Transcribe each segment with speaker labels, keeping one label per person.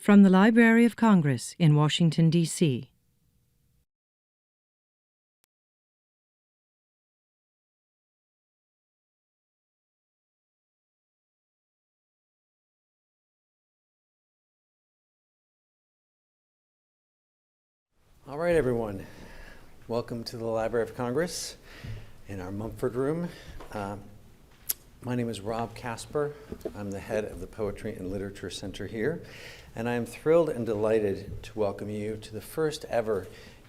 Speaker 1: From the Library of Congress in Washington, D.C.
Speaker 2: All right, everyone. Welcome to the Library of Congress in our Mumford room. My name is Rob Casper. I'm the head of the Poetry and Literature Center here, and I am thrilled and delighted to welcome you to the first ever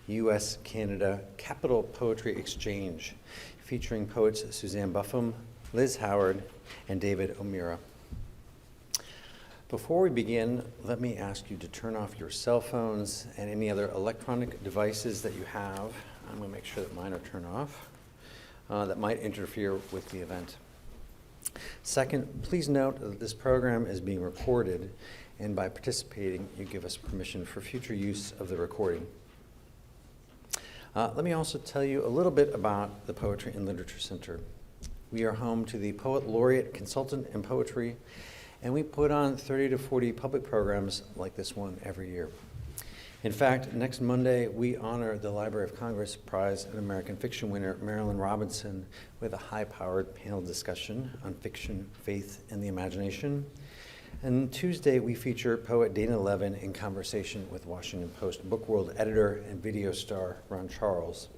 Speaker 2: U.S.-Canada Capital Poetry Exchange, featuring poets Suzanne Buffam, Liz Howard, and David O'Meara. Before we begin, let me ask you to turn off your cell phones and any other electronic devices that you have. I'm going to make sure that mine are turned off. That might interfere with the event. Second, please note that this program is being recorded, and by participating, you give us permission for future use of the recording. Let me also tell you a little bit about the Poetry and Literature Center. We are home to the Poet Laureate Consultant in Poetry, and we put on 30 to 40 public programs like this one every year. In fact, next Monday, we honor the Library of Congress Prize and American Fiction winner, Marilyn Robinson, with a high-powered panel discussion on fiction, faith, and the imagination. And Tuesday, we feature poet Dana Levin in conversation with Washington Post Book World editor and video star Ron Charles.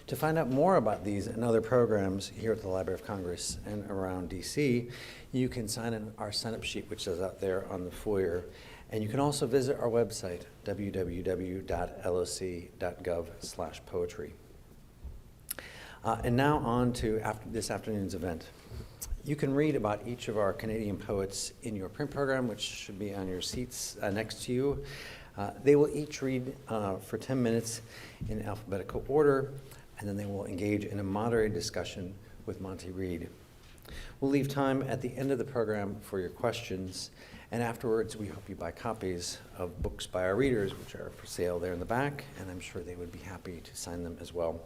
Speaker 2: To find out more about these and other programs here at the Library of Congress and around DC, you can sign in our sign-up sheet, which is out there on the foyer. And you can also visit our website, www.loc.gov/poetry. And now on to this afternoon's event. You can read about each of our Canadian poets in your print program, which should be on your seats next to you. They will each read for 10 minutes in alphabetical order, and then they will engage in a moderated discussion with Monty, Reid. We'll leave time at the end of the program for your questions, and afterwards we hope you buy copies of books by our readers, which are for sale there in the back, and I'm sure they would be happy to sign them as well.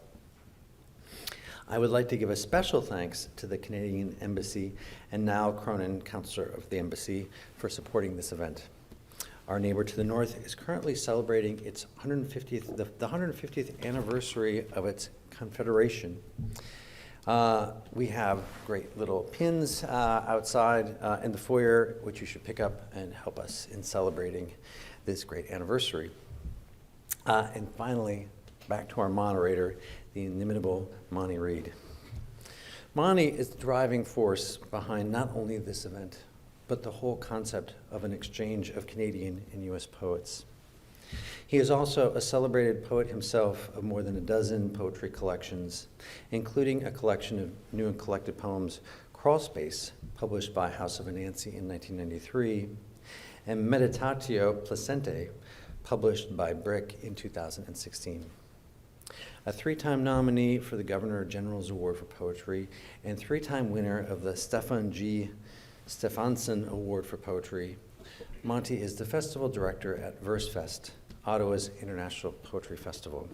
Speaker 2: I would like to give a special thanks to the Canadian Embassy and Niall Cronin, Counselor of the Embassy, for supporting this event. Our neighbor to the north is currently celebrating its the 150th anniversary of its confederation. We have great little pins outside in the foyer, which you should pick up and help us in celebrating this great anniversary. And finally, back to our moderator, the inimitable Monty Reid. Monty is the driving force behind not only this event, but the whole concept of an exchange of Canadian and U.S. poets. He is also a celebrated poet himself of more than a dozen poetry collections, including a collection of new and collected poems, Crawl Space, published by House of Anansi in 1993, and Meditatio Placente, published by Brick in 2016. A three-time nominee for the Governor General's Award for Poetry, and three-time winner of the Stefan G. Stefansson Award for Poetry, Monty is the festival director at VerseFest, Ottawa's International Poetry Festival.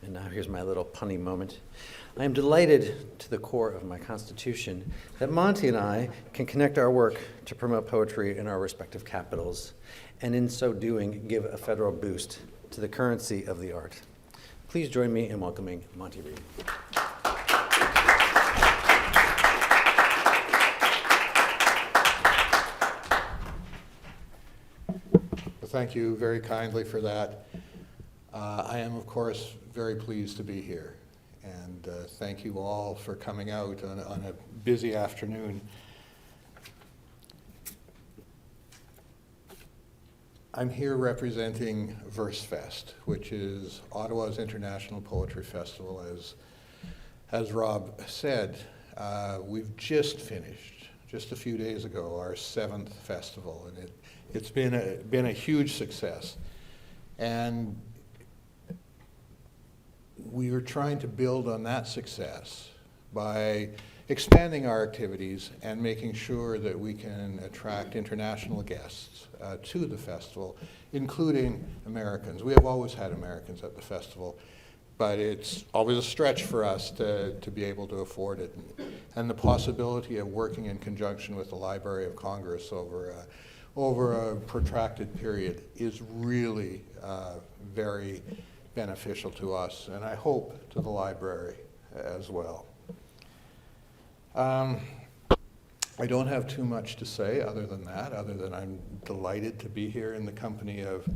Speaker 2: And now here's my little punny moment. I am delighted to the core of my constitution that Monty and I can connect our work to promote poetry in our respective capitals, and in so doing, give a federal boost to the currency of the art. Please join me in welcoming Monty Reid.
Speaker 3: Thank you very kindly for that. I am, of course, very pleased to be here, and thank you all for coming out on a busy afternoon. I'm here representing VerseFest, which is Ottawa's International Poetry Festival. As Rob said, we've just finished, just a few days ago, our 7th festival, and it's been a huge success. And we are trying to build on that success by expanding our activities and making sure that we can attract international guests to the festival, including Americans. We have always had Americans at the festival, but it's always a stretch for us to be able to afford it. And the possibility of working in conjunction with the Library of Congress over over a protracted period is really very beneficial to us, and I hope to the library as well. I don't have too much to say other than that, other than I'm delighted to be here in the company of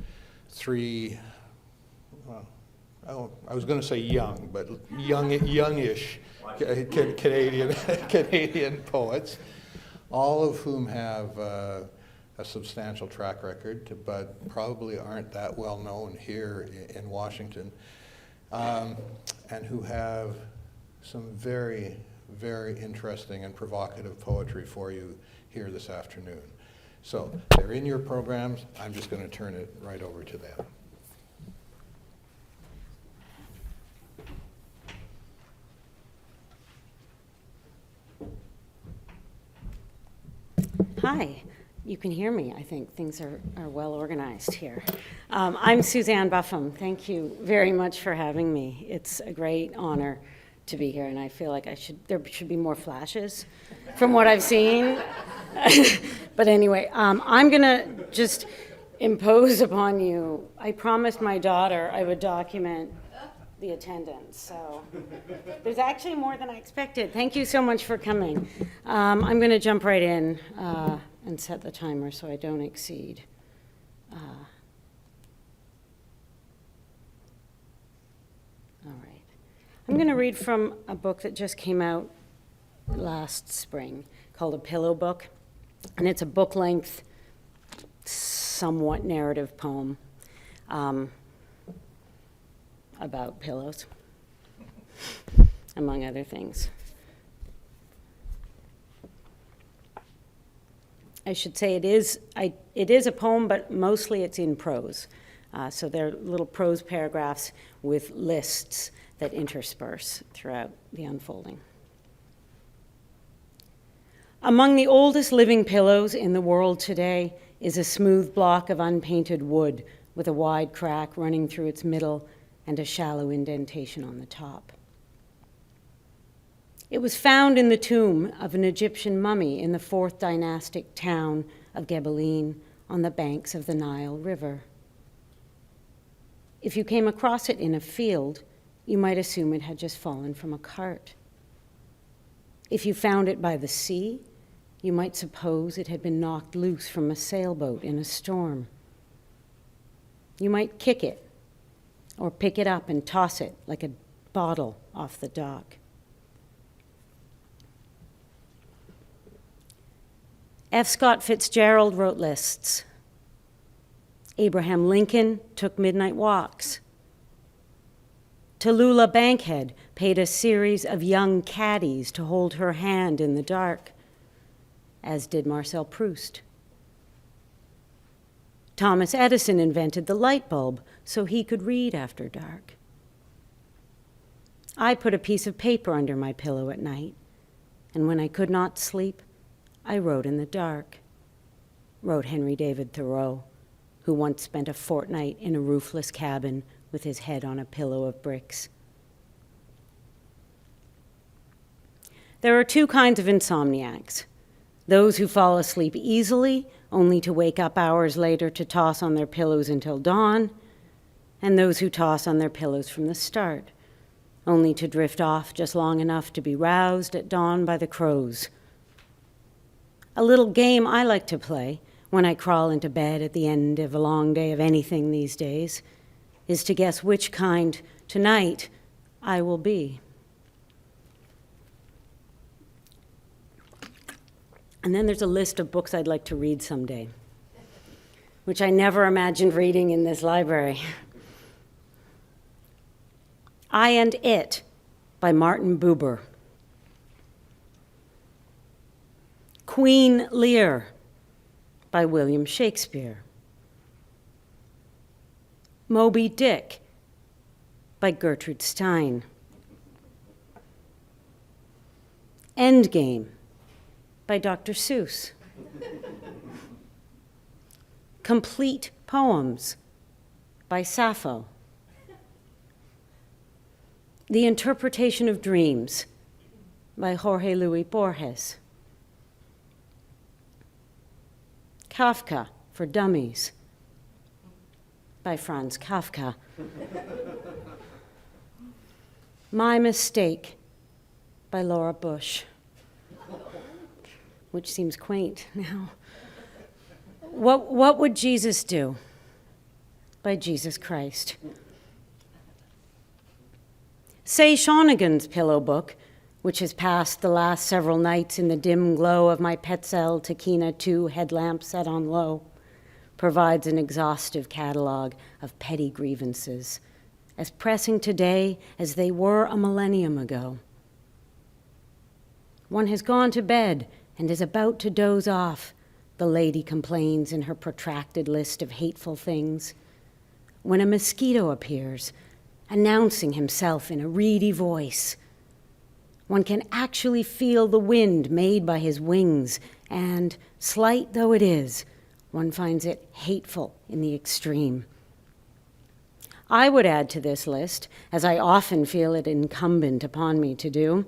Speaker 3: three, well, I was going to say young, but youngish Canadian poets, all of whom have a substantial track record, but probably aren't that well known here in Washington, and who have some very, very interesting and provocative poetry for you here this afternoon. So they're in your programs. I'm just going to turn it right over to them.
Speaker 4: Hi, you can hear me. I think things are well organized here. I'm Suzanne Buffam. Thank you very much for having me. It's a great honor to be here, and I feel like there should be more flashes from what I've seen. But anyway, I'm gonna just impose upon you. I promised my daughter I would document the attendance, so there's actually more than I expected. Thank you so much for coming. I'm gonna jump right in and set the timer so I don't exceed. All right. I'm going to read from a book that just came out last spring called A Pillow Book, and it's a book-length, somewhat narrative poem about pillows, among other things. I should say it is a poem, but mostly it's in prose. So there are little prose paragraphs with lists that intersperse throughout the unfolding. Among the oldest living pillows in the world today is a smooth block of unpainted wood with a wide crack running through its middle and a shallow indentation on the top. It was found in the tomb of an Egyptian mummy in the 4th dynastic town of Gebelin on the banks of the Nile River. If you came across it in a field, you might assume it had just fallen from a cart. If you found it by the sea, you might suppose it had been knocked loose from a sailboat in a storm. You might kick it, or pick it up and toss it like a bottle off the dock. F. Scott Fitzgerald wrote lists. Abraham Lincoln took midnight walks. Tallulah Bankhead paid a series of young caddies to hold her hand in the dark, as did Marcel Proust. Thomas Edison invented the light bulb so he could read after dark. I put a piece of paper under my pillow at night, and when I could not sleep, I wrote in the dark, wrote Henry David Thoreau, who once spent a fortnight in a roofless cabin with his head on a pillow of bricks. There are two kinds of insomniacs: those who fall asleep easily, only to wake up hours later to toss on their pillows until dawn, and those who toss on their pillows from the start, only to drift off just long enough to be roused at dawn by the crows. A little game I like to play when I crawl into bed at the end of a long day of anything these days is to guess which kind tonight I will be. And then there's a list of books I'd like to read someday, which I never imagined reading in this library. I and It by Martin Buber. Queen Lear by William Shakespeare. Moby Dick by Gertrude Stein. Endgame by Dr. Seuss. Complete Poems by Sappho. The Interpretation of Dreams by Jorge Luis Borges. Kafka for Dummies by Franz Kafka. My Mistake by Laura Bush, which seems quaint now. What Would Jesus Do by Jesus Christ. Say Shawnigan's pillow book, which has passed the last several nights in the dim glow of my Petzl Takina 2 headlamp set on low, provides an exhaustive catalog of petty grievances, as pressing today as they were a millennium ago. One has gone to bed and is about to doze off, the lady complains in her protracted list of hateful things, when a mosquito appears, announcing himself in a reedy voice. One can actually feel the wind made by his wings, and, slight though it is, one finds it hateful in the extreme. I would add to this list, as I often feel it incumbent upon me to do,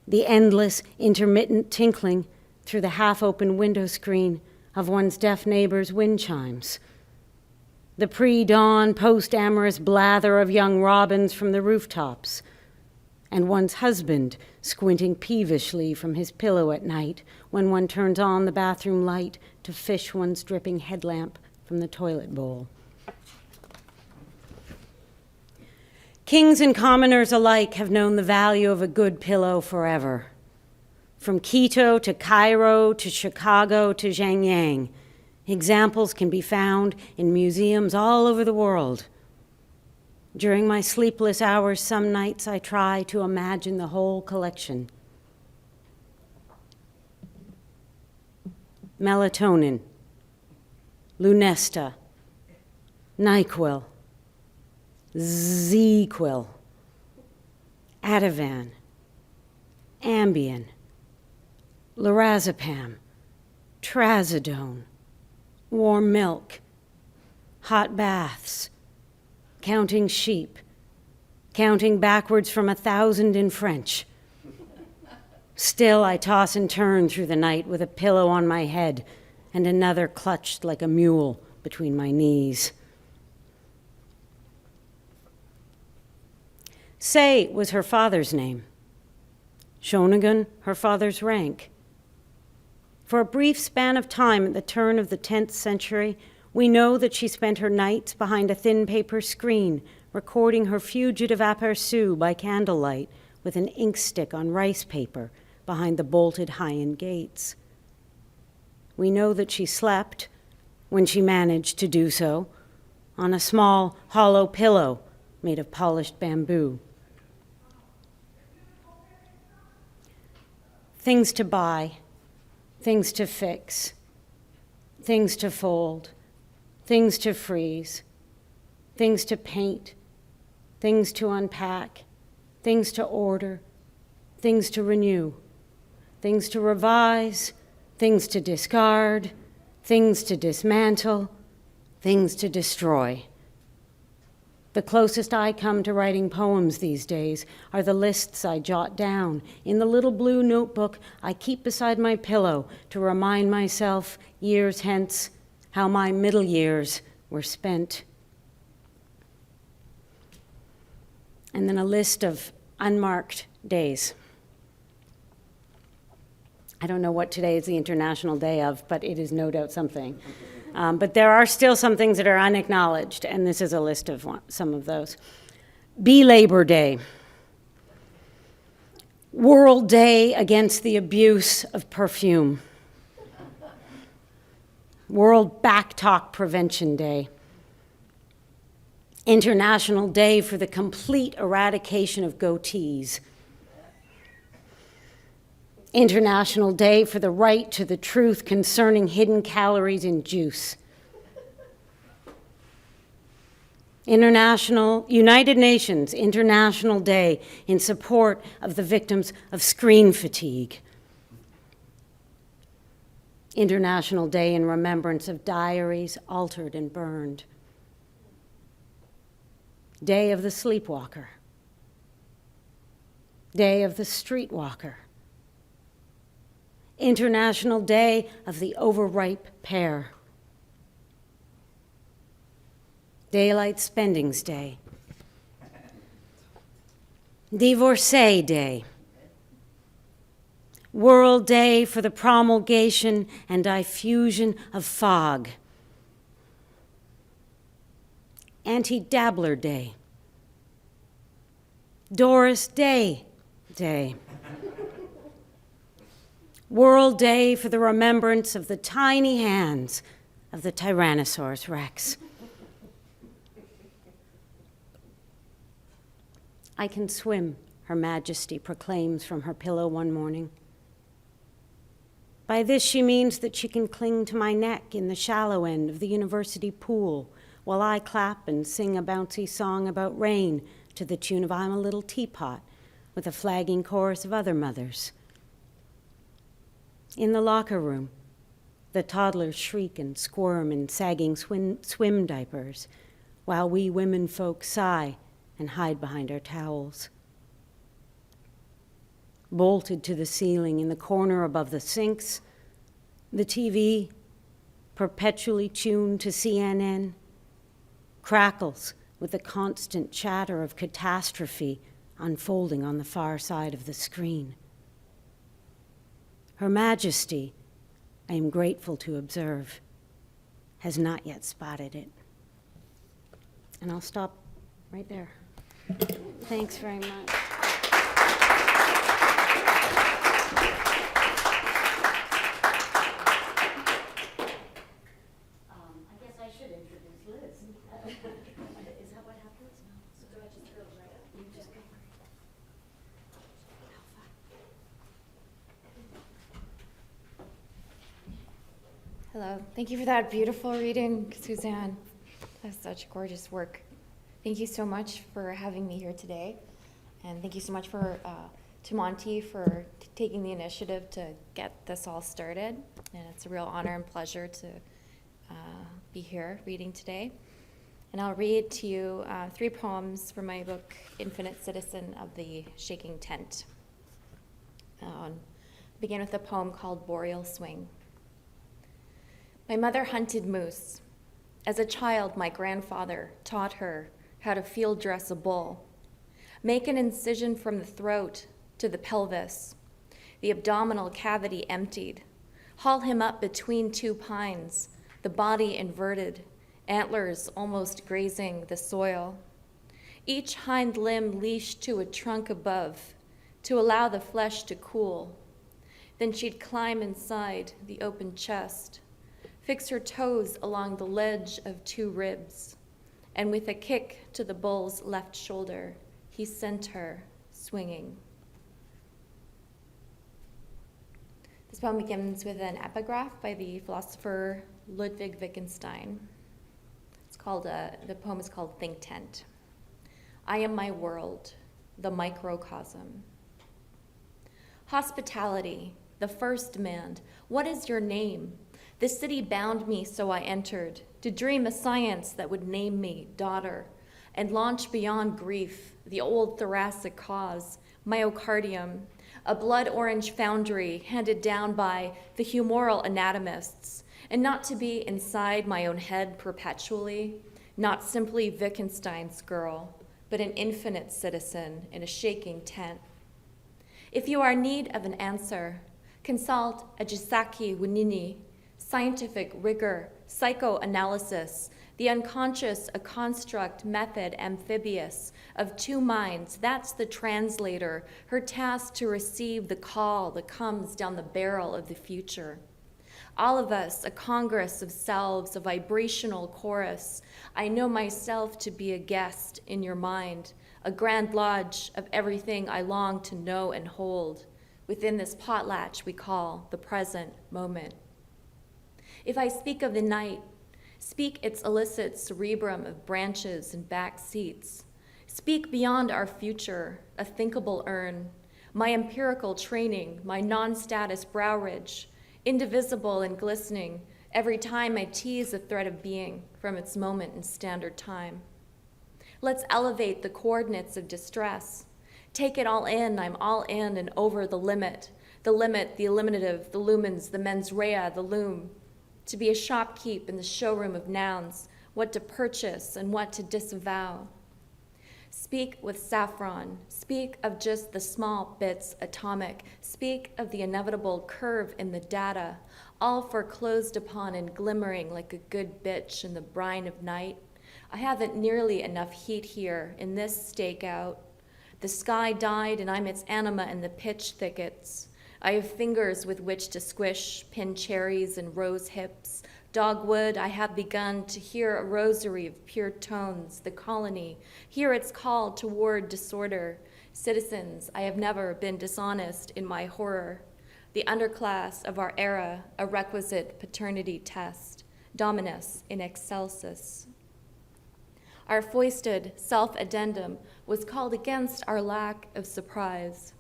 Speaker 4: the endless, intermittent tinkling through the half-open window screen of one's deaf neighbor's wind chimes, the pre-dawn, post-amorous blather of young robins from the rooftops, and one's husband squinting peevishly from his pillow at night when one turns on the bathroom light to fish one's dripping headlamp from the toilet bowl. Kings and commoners alike have known the value of a good pillow forever. From Quito to Cairo to Chicago to Zhangyang, examples can be found in museums all over the world. During my sleepless hours, some nights I try to imagine the whole collection. Melatonin, Lunesta, NyQuil, ZQuil, Ativan, Ambien, lorazepam, trazodone, warm milk, hot baths, counting sheep, counting backwards from 1,000 in French. Still, I toss and turn through the night with a pillow on my head and another clutched like a mule between my knees. Say was her father's name. Shawnigan, her father's rank. For a brief span of time at the turn of the 10th century, we know that she spent her nights behind a thin paper screen, recording her fugitive aperçu by candlelight with an ink stick on rice paper behind the bolted high-end gates. We know that she slept, when she managed to do so, on a small, hollow pillow made of polished bamboo. Things to buy, things to fix, things to fold, things to freeze, things to paint, things to unpack, things to order, things to renew, things to revise, things to discard, things to dismantle, things to destroy. The closest I come to writing poems these days are the lists I jot down in the little blue notebook I keep beside my pillow to remind myself, years hence, how my middle years were spent. And then a list of unmarked days. I don't know what today is the International Day of, but it is no doubt something. But there are still some things that are unacknowledged, and this is a list of some of those. Labor Day. World Day Against the Abuse of Perfume. World Backtalk Prevention Day. International Day for the Complete Eradication of Goatees. International Day for the Right to the Truth Concerning Hidden Calories in Juice. United Nations International Day in support of the victims of screen fatigue. International Day in remembrance of diaries altered and burned. Day of the Sleepwalker. Day of the Streetwalker. International Day of the Overripe Pear. Daylight Spendings Day, Divorcee Day, World Day for the Promulgation and Diffusion of Fog, Anti-Dabbler Day, Doris Day Day, World Day for the Remembrance of the Tiny Hands of the Tyrannosaurus Rex. I can swim, Her Majesty proclaims from her pillow one morning. By this she means that she can cling to my neck in the shallow end of the university pool while I clap and sing a bouncy song about rain to the tune of I'm a Little Teapot with a flagging chorus of other mothers. In the locker room, the toddlers shriek and squirm in sagging swim diapers while we women folk sigh and hide behind our towels. Bolted to the ceiling in the corner above the sinks, the TV, perpetually tuned to CNN, crackles with the constant chatter of catastrophe unfolding on the far side of the screen. Her Majesty, I am grateful to observe, has not yet spotted it. And I'll stop right there. Thanks very much. I guess I should introduce Liz. Is that what happens? No. So do I just go right up? You just go.
Speaker 5: Hello. Thank you for that beautiful reading, Suzanne. That's such gorgeous work. Thank you so much for having me here today. And thank you so much to Monty for taking the initiative to get this all started. And it's a real honor and pleasure to be here reading today. And I'll read to you 3 poems from my book, Infinite Citizen of the Shaking Tent. I'll begin with a poem called Boreal Swing. My mother hunted moose. As a child, my grandfather taught her how to field dress a bull. Make an incision from the throat to the pelvis, the abdominal cavity emptied. Haul him up between 2 pines, the body inverted, antlers almost grazing the soil. Each hind limb leashed to a trunk above to allow the flesh to cool. Then she'd climb inside the open chest, fix her toes along the ledge of 2 ribs, and with a kick to the bull's left shoulder, he sent her swinging. This poem begins with an epigraph by the philosopher Ludwig Wittgenstein. The poem is called Think Tent. I am my world, the microcosm. Hospitality, the first demand. What is your name? The city bound me, so I entered, to dream a science that would name me daughter, and launch beyond grief, the old thoracic cause, myocardium, a blood orange foundry handed down by the humoral anatomists, and not to be inside my own head perpetually, not simply Wittgenstein's girl, but an infinite citizen in a shaking tent. If you are in need of an answer, consult Ajisaki Wunini, scientific rigor, psychoanalysis, the unconscious, a construct method amphibious of 2 minds. That's the translator, her task to receive the call that comes down the barrel of the future. All of us, a congress of selves, a vibrational chorus. I know myself to be a guest in your mind, a grand lodge of everything I long to know and hold within this potlatch we call the present moment. If I speak of the night, speak its illicit cerebrum of branches and back seats. Speak beyond our future, a thinkable urn, my empirical training, my non-status brow ridge, indivisible and glistening every time I tease a thread of being from its moment in standard time. Let's elevate the coordinates of distress. Take it all in, I'm all in and over the limit, the eliminative, the lumens, the mens rea, the loom. To be a shopkeep in the showroom of nouns, what to purchase and what to disavow. Speak with saffron, speak of just the small bits atomic, speak of the inevitable curve in the data, all foreclosed upon and glimmering like a good bitch in the brine of night. I haven't nearly enough heat here in this stakeout. The sky died and I'm its anima in the pitch thickets. I have fingers with which to squish, pin cherries and rose hips. Dogwood, I have begun to hear a rosary of pure tones, the colony, hear its call toward disorder. Citizens, I have never been dishonest in my horror. The underclass of our era, a requisite paternity test, dominus in excelsis. Our foisted self-addendum was called against our lack of surprise.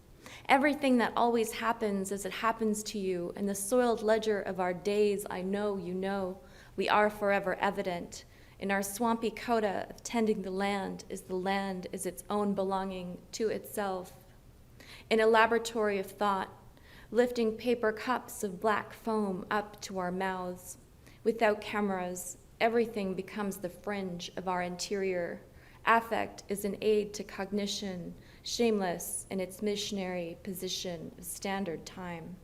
Speaker 5: Everything that always happens as it happens to you, in the soiled ledger of our days, I know you know, we are forever evident. In our swampy coda of tending the land is its own belonging to itself. In a laboratory of thought, lifting paper cups of black foam up to our mouths. Without cameras, everything becomes the fringe of our interior. Affect is an aid to cognition, shameless in its missionary position of standard time.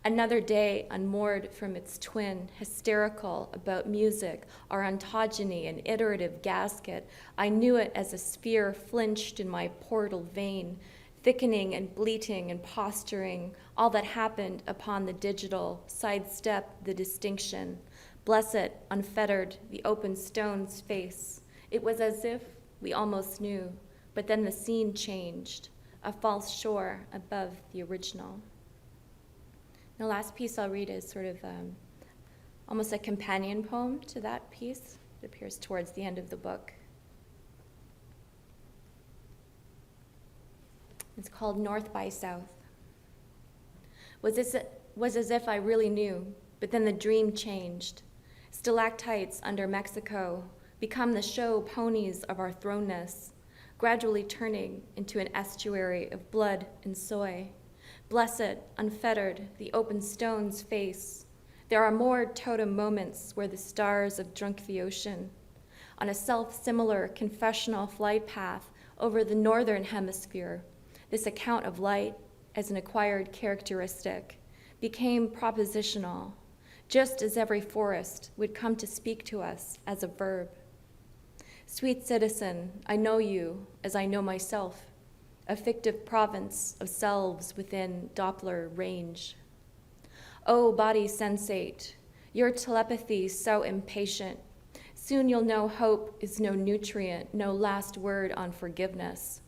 Speaker 5: Another day unmoored from its twin, hysterical about music, our ontogeny, an iterative gasket, I knew it as a sphere flinched in my portal vein, thickening and bleating and posturing, all that happened upon the digital, sidestep the distinction. Blessed, unfettered, the open stone's face. It was as if we almost knew, but then the scene changed, a false shore above the original. The last piece I'll read is sort of almost a companion poem to that piece. It appears towards the end of the book. It's called North by South. Was as if I really knew, but then the dream changed. Stalactites under Mexico become the show ponies of our thrownness, gradually turning into an estuary of blood and soy. Blessed, unfettered, the open stone's face. There are more totem moments where the stars have drunk the ocean. On a self-similar confessional flight path over the northern hemisphere, this account of light as an acquired characteristic became propositional, just as every forest would come to speak to us as a verb. Sweet citizen, I know you as I know myself, a fictive province of selves within Doppler range. Oh, body sensate, your telepathy so impatient. Soon you'll know hope is no nutrient, no last word on forgiveness.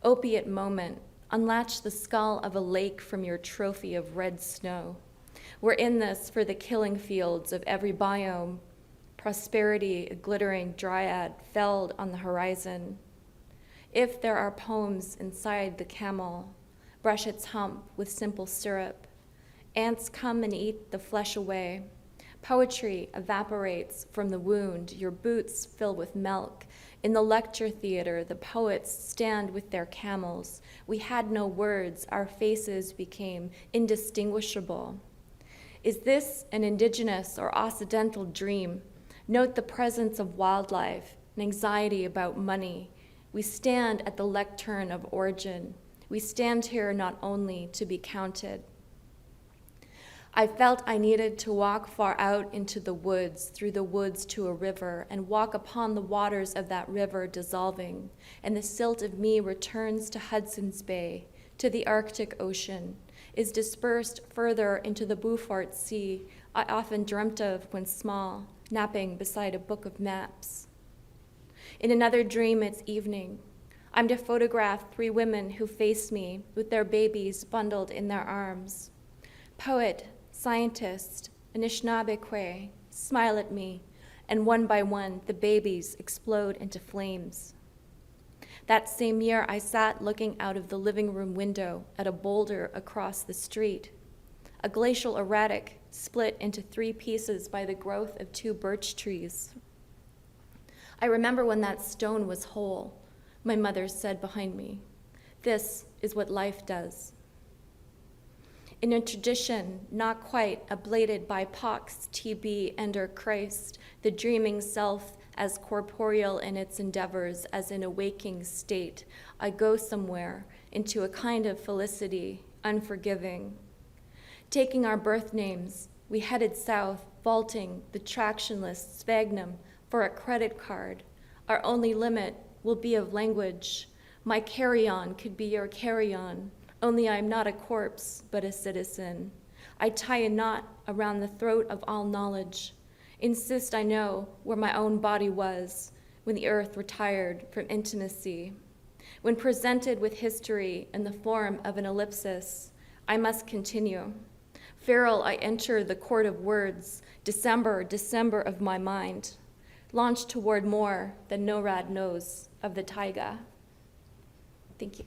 Speaker 5: Opiate moment, unlatch the skull of a lake from your trophy of red snow. We're in this for the killing fields of every biome. Prosperity, a glittering dryad, felled on the horizon. If there are poems inside the camel, brush its hump with simple syrup. Ants come and eat the flesh away. Poetry evaporates from the wound, your boots fill with milk. In the lecture theater, the poets stand with their camels. We had no words, our faces became indistinguishable. Is this an indigenous or occidental dream? Note the presence of wildlife, an anxiety about money. We stand at the lectern of origin. We stand here not only to be counted. I felt I needed to walk far out into the woods, through the woods to a river, and walk upon the waters of that river dissolving, and the silt of me returns to Hudson's Bay, to the Arctic Ocean, is dispersed further into the Beaufort Sea I often dreamt of when small, napping beside a book of maps. In another dream, it's evening. I'm to photograph 3 women who face me with their babies bundled in their arms. Poet, scientist, Anishinaabekwe, smile at me, and one by one, the babies explode into flames. That same year, I sat looking out of the living room window at a boulder across the street, a glacial erratic split into 3 pieces by the growth of 2 birch trees. I remember when that stone was whole, my mother said behind me. This is what life does. in a tradition not quite ablated by pox, TB, and/or Christ, the dreaming self as corporeal in its endeavors as in a waking state, I go somewhere into a kind of felicity, unforgiving. Taking our birth names, we headed south, vaulting the tractionless sphagnum for a credit card. Our only limit will be of language. My carry-on could be your carry-on, only I'm not a corpse, but a citizen. I tie a knot around the throat of all knowledge. Insist I know where my own body was when the earth retired from intimacy. When presented with history in the form of an ellipsis, I must continue. Feral, I enter the court of words, December of my mind, launched toward more than NORAD knows of the taiga. Thank you.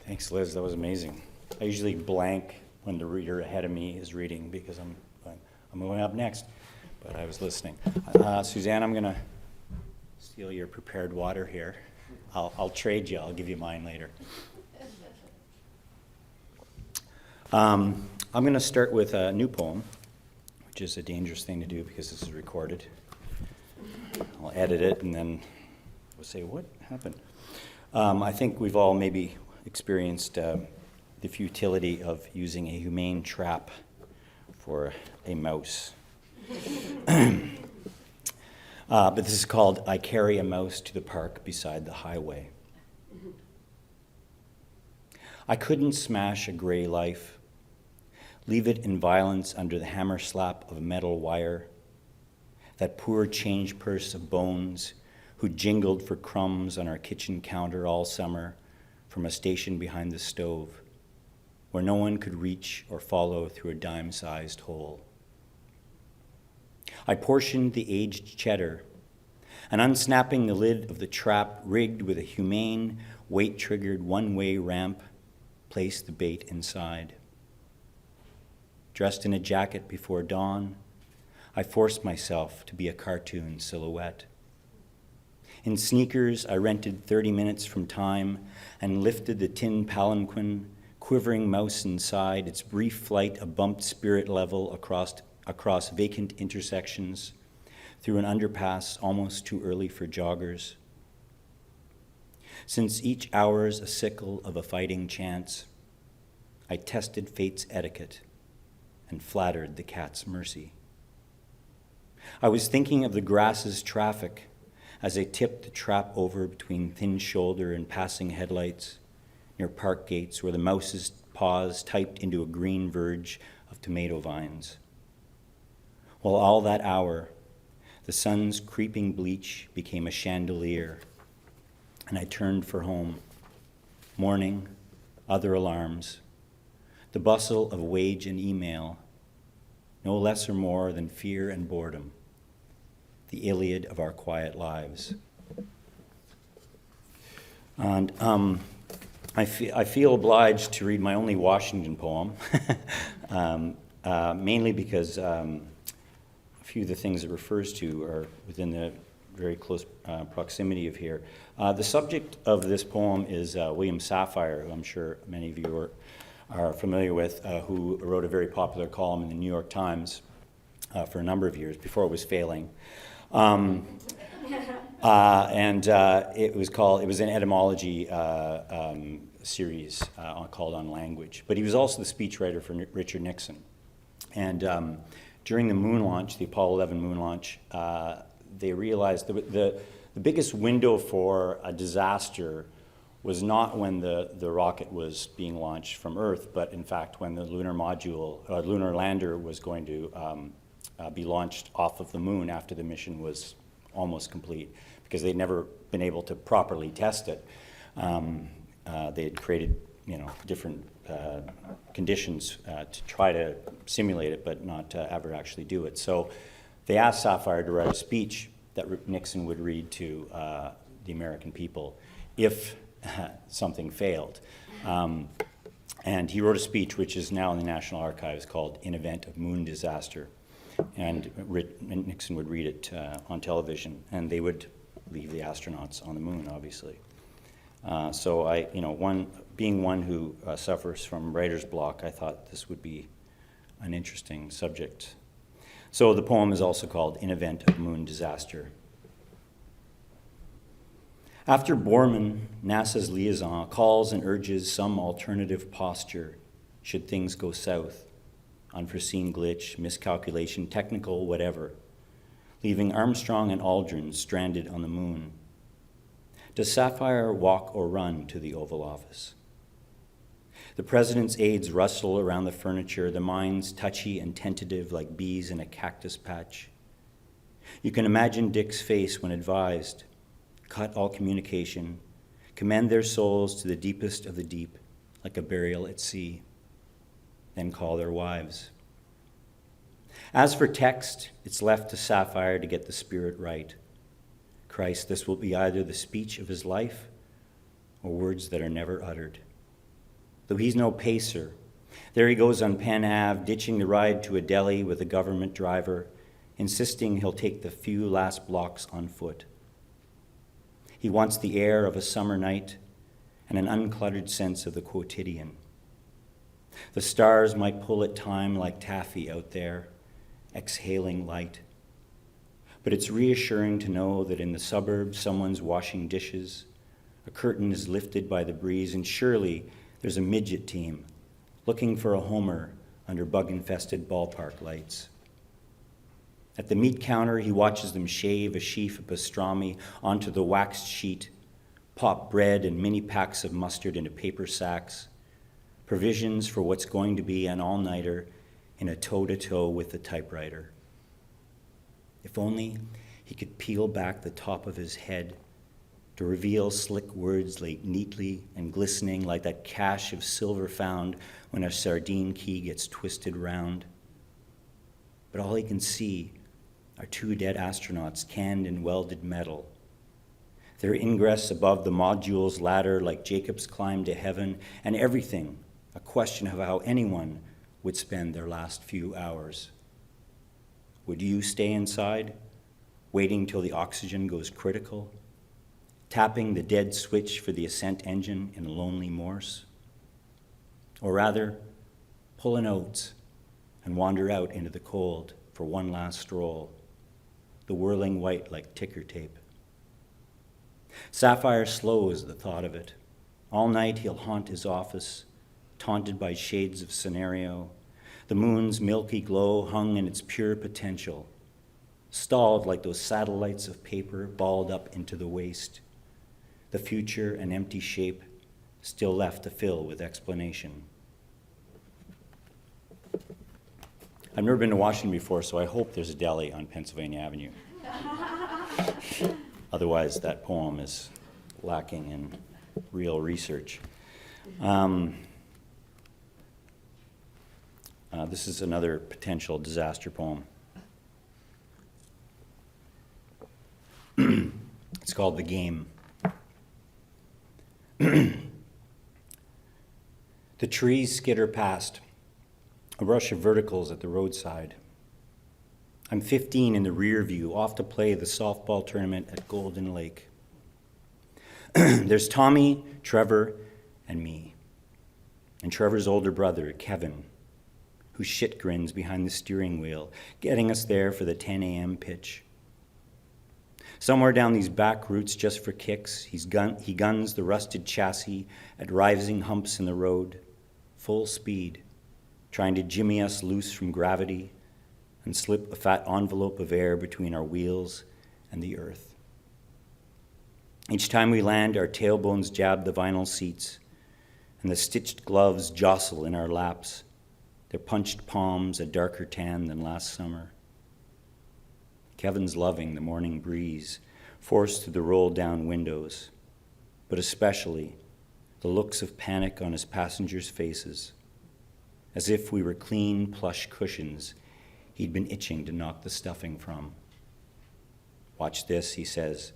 Speaker 6: Thanks, Liz. That was amazing. I usually blank when the reader ahead of me is reading because I'm going up next, but I was listening. Suzanne, I'm going to steal your prepared water here. I'll trade you. I'll give you mine later. I'm going to start with a new poem, which is a dangerous thing to do because this is recorded. I'll edit it and then we'll say, what happened? I think we've all maybe experienced the futility of using a humane trap for a mouse. But this is called I Carry a Mouse to the Park Beside the Highway. I couldn't smash a gray life, leave it in violence under the hammer slap of a metal wire, that poor change purse of bones who jingled for crumbs on our kitchen counter all summer from a station behind the stove, where no one could reach or follow through a dime-sized hole. I portioned the aged cheddar, and unsnapping the lid of the trap rigged with a humane, weight-triggered one-way ramp, placed the bait inside. Dressed in a jacket before dawn, I forced myself to be a cartoon silhouette. In sneakers, I rented 30 minutes from time and lifted the tin palanquin, quivering mouse inside, its brief flight a bumped spirit level across vacant intersections, through an underpass almost too early for joggers. Since each hour's a sickle of a fighting chance, I tested fate's etiquette and flattered the cat's mercy. I was thinking of the grass's traffic as I tipped the trap over between thin shoulder and passing headlights near park gates where the mouse's paws typed into a green verge of tomato vines. While all that hour, the sun's creeping bleach became a chandelier, and I turned for home. Morning, other alarms, the bustle of wage and email, no less or more than fear and boredom, the Iliad of our quiet lives. And I feel obliged to read my only Washington poem, mainly because a few of the things it refers to are within the very close proximity of here. The subject of this poem is William Safire, who I'm sure many of you are familiar with, who wrote a very popular column in the New York Times for a number of years before it was failing. And it was an etymology series called On Language. But he was also the speechwriter for Richard Nixon. And during the moon launch, the Apollo 11 moon launch, they realized the biggest window for a disaster was not when the rocket was being launched from Earth, but in fact when the lunar lander was going to be launched off of the moon after the mission was almost complete, because they'd never been able to properly test it. They had created, different conditions to try to simulate it, but not ever actually do it. So they asked Safire to write a speech that Nixon would read to the American people if something failed. And he wrote a speech which is now in the National Archives called In Event of Moon Disaster. And Nixon would read it on television, and they would leave the astronauts on the moon, obviously. So I, being one who suffers from writer's block, I thought this would be an interesting subject. So the poem is also called In Event of Moon Disaster. After Borman, NASA's liaison, calls and urges some alternative posture should things go south, unforeseen glitch, miscalculation, technical, whatever, leaving Armstrong and Aldrin stranded on the moon. Does Sapphire walk or run to the Oval Office? The president's aides rustle around the furniture, the minds touchy and tentative like bees in a cactus patch. You can imagine Dick's face when advised, cut all communication, commend their souls to the deepest of the deep, like a burial at sea, then call their wives. As for text, it's left to Sapphire to get the spirit right. Christ, this will be either the speech of his life or words that are never uttered. Though he's no pacer, there he goes on Penn Ave, ditching the ride to a deli with a government driver, insisting he'll take the few last blocks on foot. He wants the air of a summer night and an uncluttered sense of the quotidian. The stars might pull at time like taffy out there, exhaling light. But it's reassuring to know that in the suburbs someone's washing dishes, a curtain is lifted by the breeze, and surely there's a midget team looking for a homer under bug-infested ballpark lights. At the meat counter, he watches them shave a sheaf of pastrami onto the waxed sheet, pop bread and mini packs of mustard into paper sacks, provisions for what's going to be an all-nighter in a toe-to-toe with the typewriter. If only he could peel back the top of his head to reveal slick words laid neatly and glistening like that cache of silver found when a sardine key gets twisted round. But all he can see are two dead astronauts canned in welded metal. Their ingress above the module's ladder like Jacob's climb to heaven, and everything a question of how anyone would spend their last few hours. Would you stay inside, waiting till the oxygen goes critical, tapping the dead switch for the ascent engine in lonely Morse? Or rather, pull an Oates and wander out into the cold for one last stroll, the whirling white like ticker tape. Sapphire slows the thought of it. All night he'll haunt his office, taunted by shades of scenario, the moon's milky glow hung in its pure potential, stalled like those satellites of paper balled up into the waste, the future an empty shape still left to fill with explanation. I've never been to Washington before, so I hope there's a deli on Pennsylvania Avenue. Otherwise, that poem is lacking in real research. This is another potential disaster poem. It's called The Game. The trees skitter past, a rush of verticals at the roadside. I'm 15 in the rear view, off to play the softball tournament at Golden Lake. There's Tommy, Trevor, and me. And Trevor's older brother, Kevin, who shit grins behind the steering wheel, getting us there for the 10 a.m. pitch. Somewhere down these back routes just for kicks, he guns the rusted chassis at rising humps in the road, full speed, trying to jimmy us loose from gravity and slip a fat envelope of air between our wheels and the earth. Each time we land, our tailbones jab the vinyl seats, and the stitched gloves jostle in our laps, their punched palms a darker tan than last summer. Kevin's loving the morning breeze, forced through the rolled-down windows, but especially the looks of panic on his passengers' faces, as if we were clean, plush cushions he'd been itching to knock the stuffing from. Watch this, he says,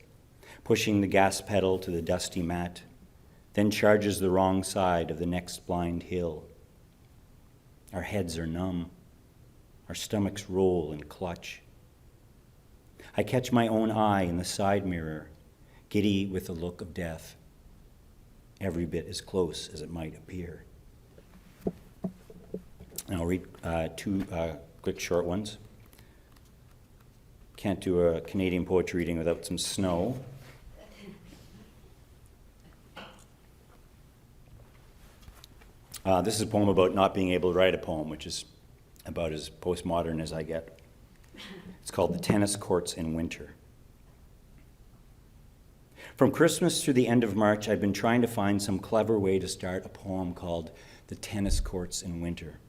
Speaker 6: pushing the gas pedal to the dusty mat, then charges the wrong side of the next blind hill. Our heads are numb. Our stomachs roll and clutch. I catch my own eye in the side mirror, giddy with the look of death, every bit as close as it might appear. And I'll read two quick short ones. Can't do a Canadian poetry reading without some snow. This is a poem about not being able to write a poem, which is about as postmodern as I get. It's called The Tennis Courts in Winter. From Christmas through the end of March, I've been trying to find some clever way to start a poem called The Tennis Courts in Winter.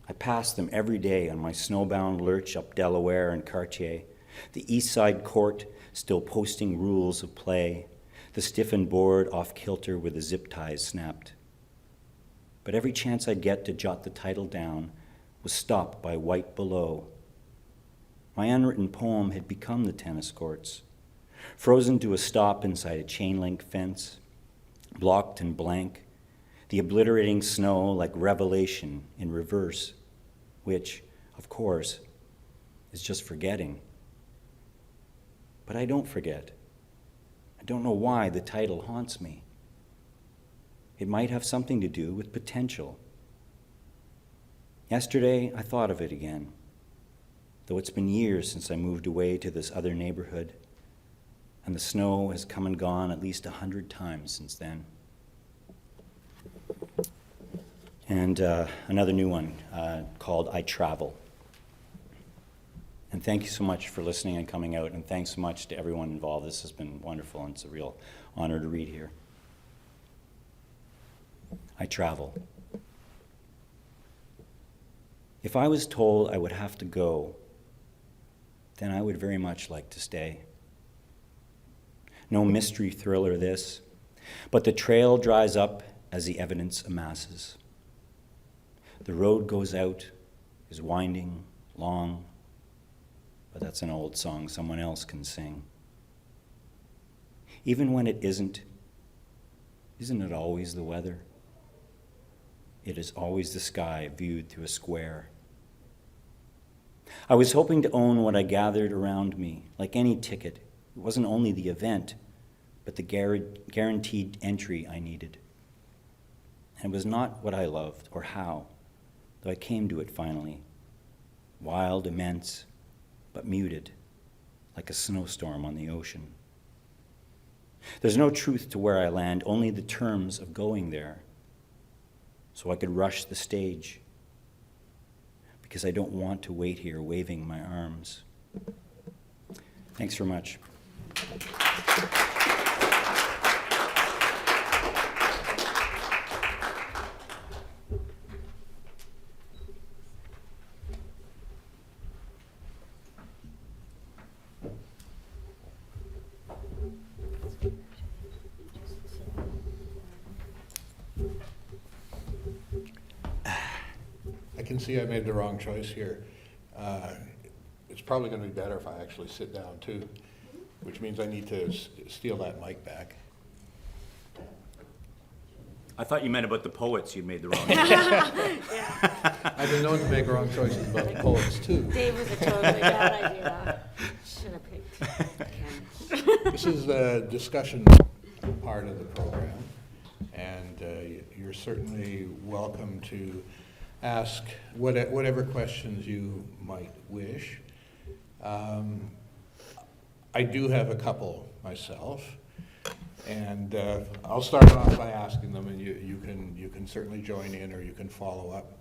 Speaker 6: I pass them every day on my snowbound lurch up Delaware and Cartier, the East Side Court still posting rules of play, the stiffened board off kilter with the zip ties snapped. But every chance I'd get to jot the title down was stopped by white below. My unwritten poem had become the tennis courts, frozen to a stop inside a chain-link fence, blocked and blank, the obliterating snow like revelation in reverse, which, of course, is just forgetting. But I don't forget. I don't know why the title haunts me. It might have something to do with potential. Yesterday, I thought of it again, though it's been years since I moved away to this other neighborhood, and the snow has come and gone at least 100 times since then. And another new one called I Travel. And thank you so much for listening and coming out, and thanks so much to everyone involved. This has been wonderful, and it's a real honor to read here. I travel. If I was told I would have to go, then I would very much like to stay. No mystery thriller this, but the trail dries up as the evidence amasses. The road goes out, is winding, long, but that's an old song someone else can sing. Even when it isn't it always the weather? It is always the sky viewed through a square. I was hoping to own what I gathered around me, like any ticket. It wasn't only the event, but the guaranteed entry I needed. And it was not what I loved or how, though I came to it finally. Wild, immense, but muted, like a snowstorm on the ocean. There's no truth to where I land, only the terms of going there. So I could rush the stage, because I don't want to wait here waving my arms. Thanks very much.
Speaker 3: I can see I made the wrong choice here. It's probably going to be better if I actually sit down too, which means I need to steal that mic back.
Speaker 6: I thought you meant about the poets you'd made the wrong choice.
Speaker 3: I've been known to make wrong choices about the poets too.
Speaker 4: Dave was a totally bad idea. Should have picked Ken.
Speaker 3: This is the discussion part of the program, and you're certainly welcome to ask whatever questions you might wish. I do have a couple myself, and I'll start off by asking them, and you can certainly join in, or you can follow up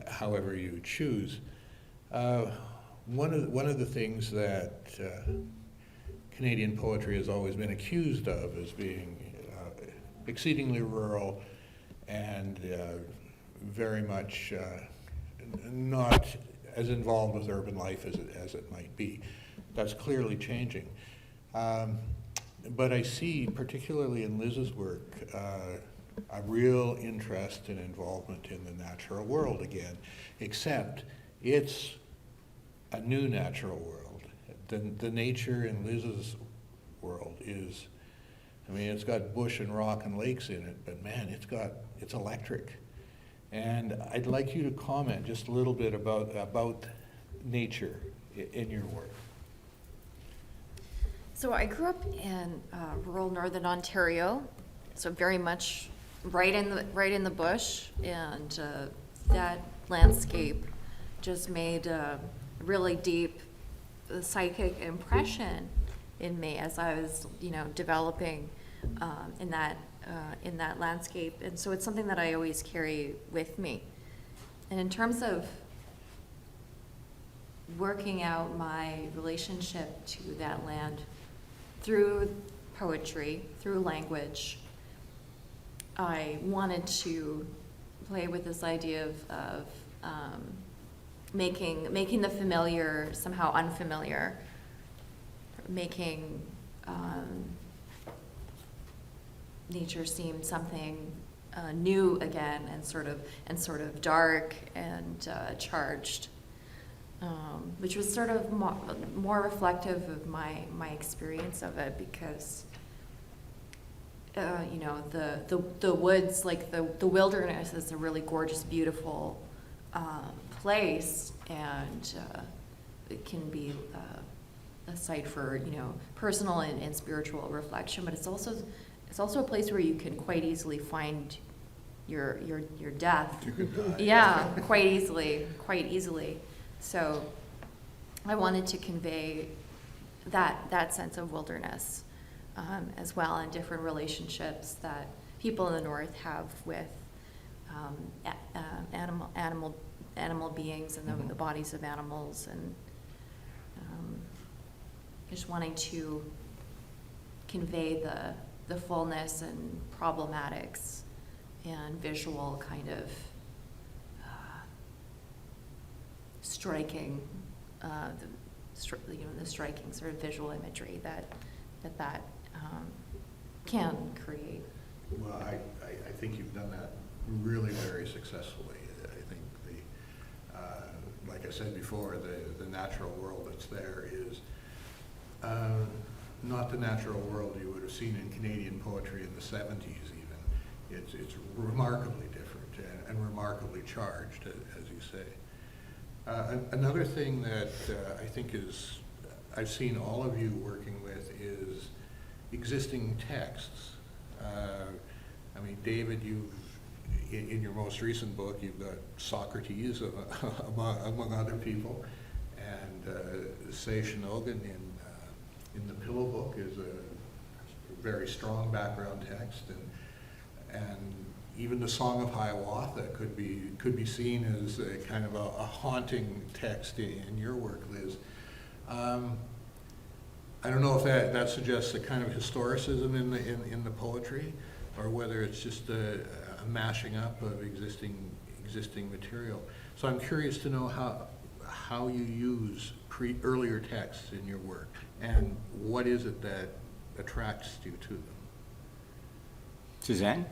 Speaker 3: however you choose. One of the things that Canadian poetry has always been accused of as being exceedingly rural and very much not as involved with urban life as it might be. That's clearly changing. But I see, particularly in Liz's work, a real interest and involvement in the natural world again, except it's a new natural world. The nature in Liz's world is, I mean, it's got bush and rock and lakes in it, but man, it's electric. And I'd like you to comment just a little bit about nature in your work.
Speaker 5: So I grew up in rural northern Ontario, so very much right in the bush, and that landscape just made a really deep psychic impression in me as I was, developing in that landscape, and so it's something that I always carry with me. And in terms of working out my relationship to that land through poetry, through language, I wanted to play with this idea of making the familiar somehow unfamiliar, making nature seem something new again, and sort of dark and charged, which was sort of more reflective of my experience of it, because the woods, like the wilderness, is a really gorgeous, beautiful place, and it can be a site for personal and spiritual reflection, but it's also a place where you can quite easily find your death.
Speaker 3: You could die.
Speaker 5: Yeah, quite easily. So I wanted to convey that sense of wilderness as well, and different relationships that people in the North have with animal beings, and the bodies of animals, and just wanting to convey the fullness and problematics and visual kind of striking, the striking sort of visual imagery that can create.
Speaker 3: Well, I think you've done that really very successfully. I think like I said before, the natural world that's there is not the natural world you would have seen in Canadian poetry in the 70s even. It's remarkably different and remarkably charged, as you say. Another thing that I think I've seen all of you working with is existing texts. I mean, David, in your most recent book, you've got Socrates among other people, and Say Shinogan in the Pillow Book is a very strong background text, and even the Song of Hiawatha could be seen as a kind of a haunting text in your work, Liz. I don't know if that suggests a kind of historicism in the poetry, or whether it's just a mashing up of existing material. So I'm curious to know how you use earlier texts in your work, and what is it that attracts you to them?
Speaker 6: Suzanne?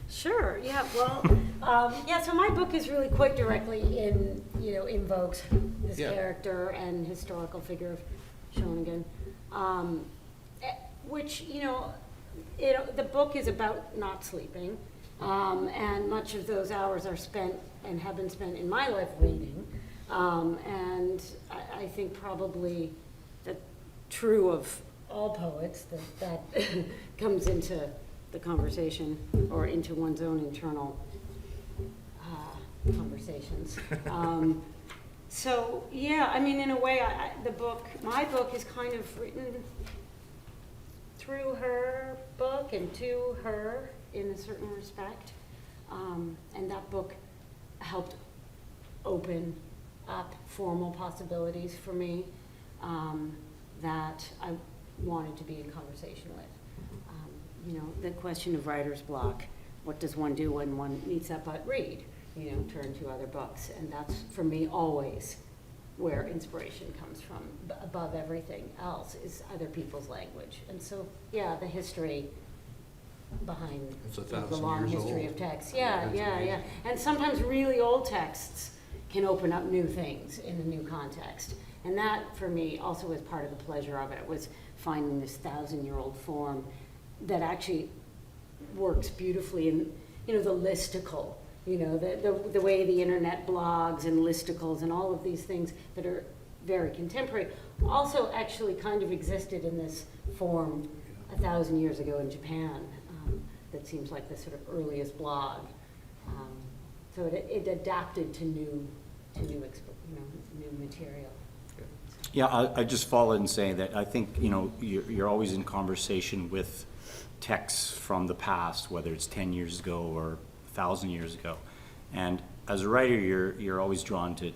Speaker 4: Sure. Yeah. Well. So my book is really quite directly invokes this character and historical figure of Shonigan, which the book is about not sleeping, and much of those hours are spent and have been spent in my life reading, and I think probably that true of all poets that comes into the conversation, or into one's own internal conversations. So yeah, I mean, in a way, my book is kind of written through her book and to her in a certain respect, and that book helped open up formal possibilities for me that I wanted to be in conversation with. The question of writer's block, what does one do when one meets up at Reid? Turn to other books, and that's, for me, always where inspiration comes from. Above everything else is other people's language. And so, yeah, the history behind the long history of text. Yeah. And sometimes really old texts can open up new things in a new context. And that, for me, also was part of the pleasure of it, was finding this 1,000-year-old form that actually works beautifully in, the listicle You know, the way the internet blogs and listicles and all of these things that are very contemporary also actually kind of existed in this form 1,000 years ago in Japan. That seems like the sort of earliest blog. So it adapted to new material.
Speaker 6: Yeah, I just followed in saying that I think, you know, you're always in conversation with texts from the past, whether it's 10 years ago or 1,000 years ago. And as a writer, you're always drawn to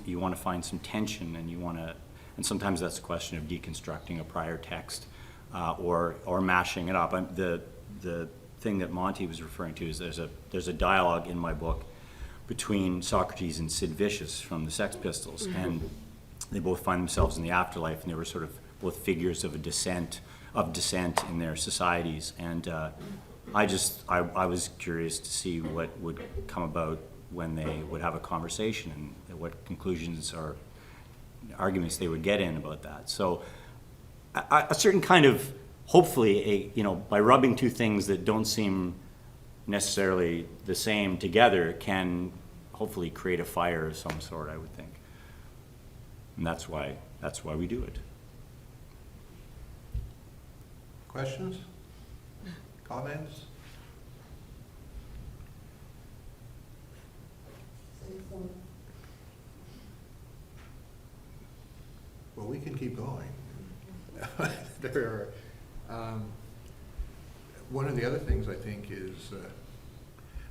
Speaker 6: you want to find some tension, and sometimes that's a question of deconstructing a prior text or mashing it up. The thing that Monty was referring to is there's a dialogue in my book between Socrates and Sid Vicious from the Sex Pistols, and they both find themselves in the afterlife, and they were sort of both figures of dissent in their societies. And I was curious to see what would come about when they would have a conversation and what conclusions or arguments they would get in about that. So a certain kind of, hopefully, by rubbing two things that don't seem necessarily the same together can hopefully create a fire of some sort, I would think. And that's why we do it.
Speaker 3: Questions? Comments? Well, we can keep going. There are, one of the other things I think is,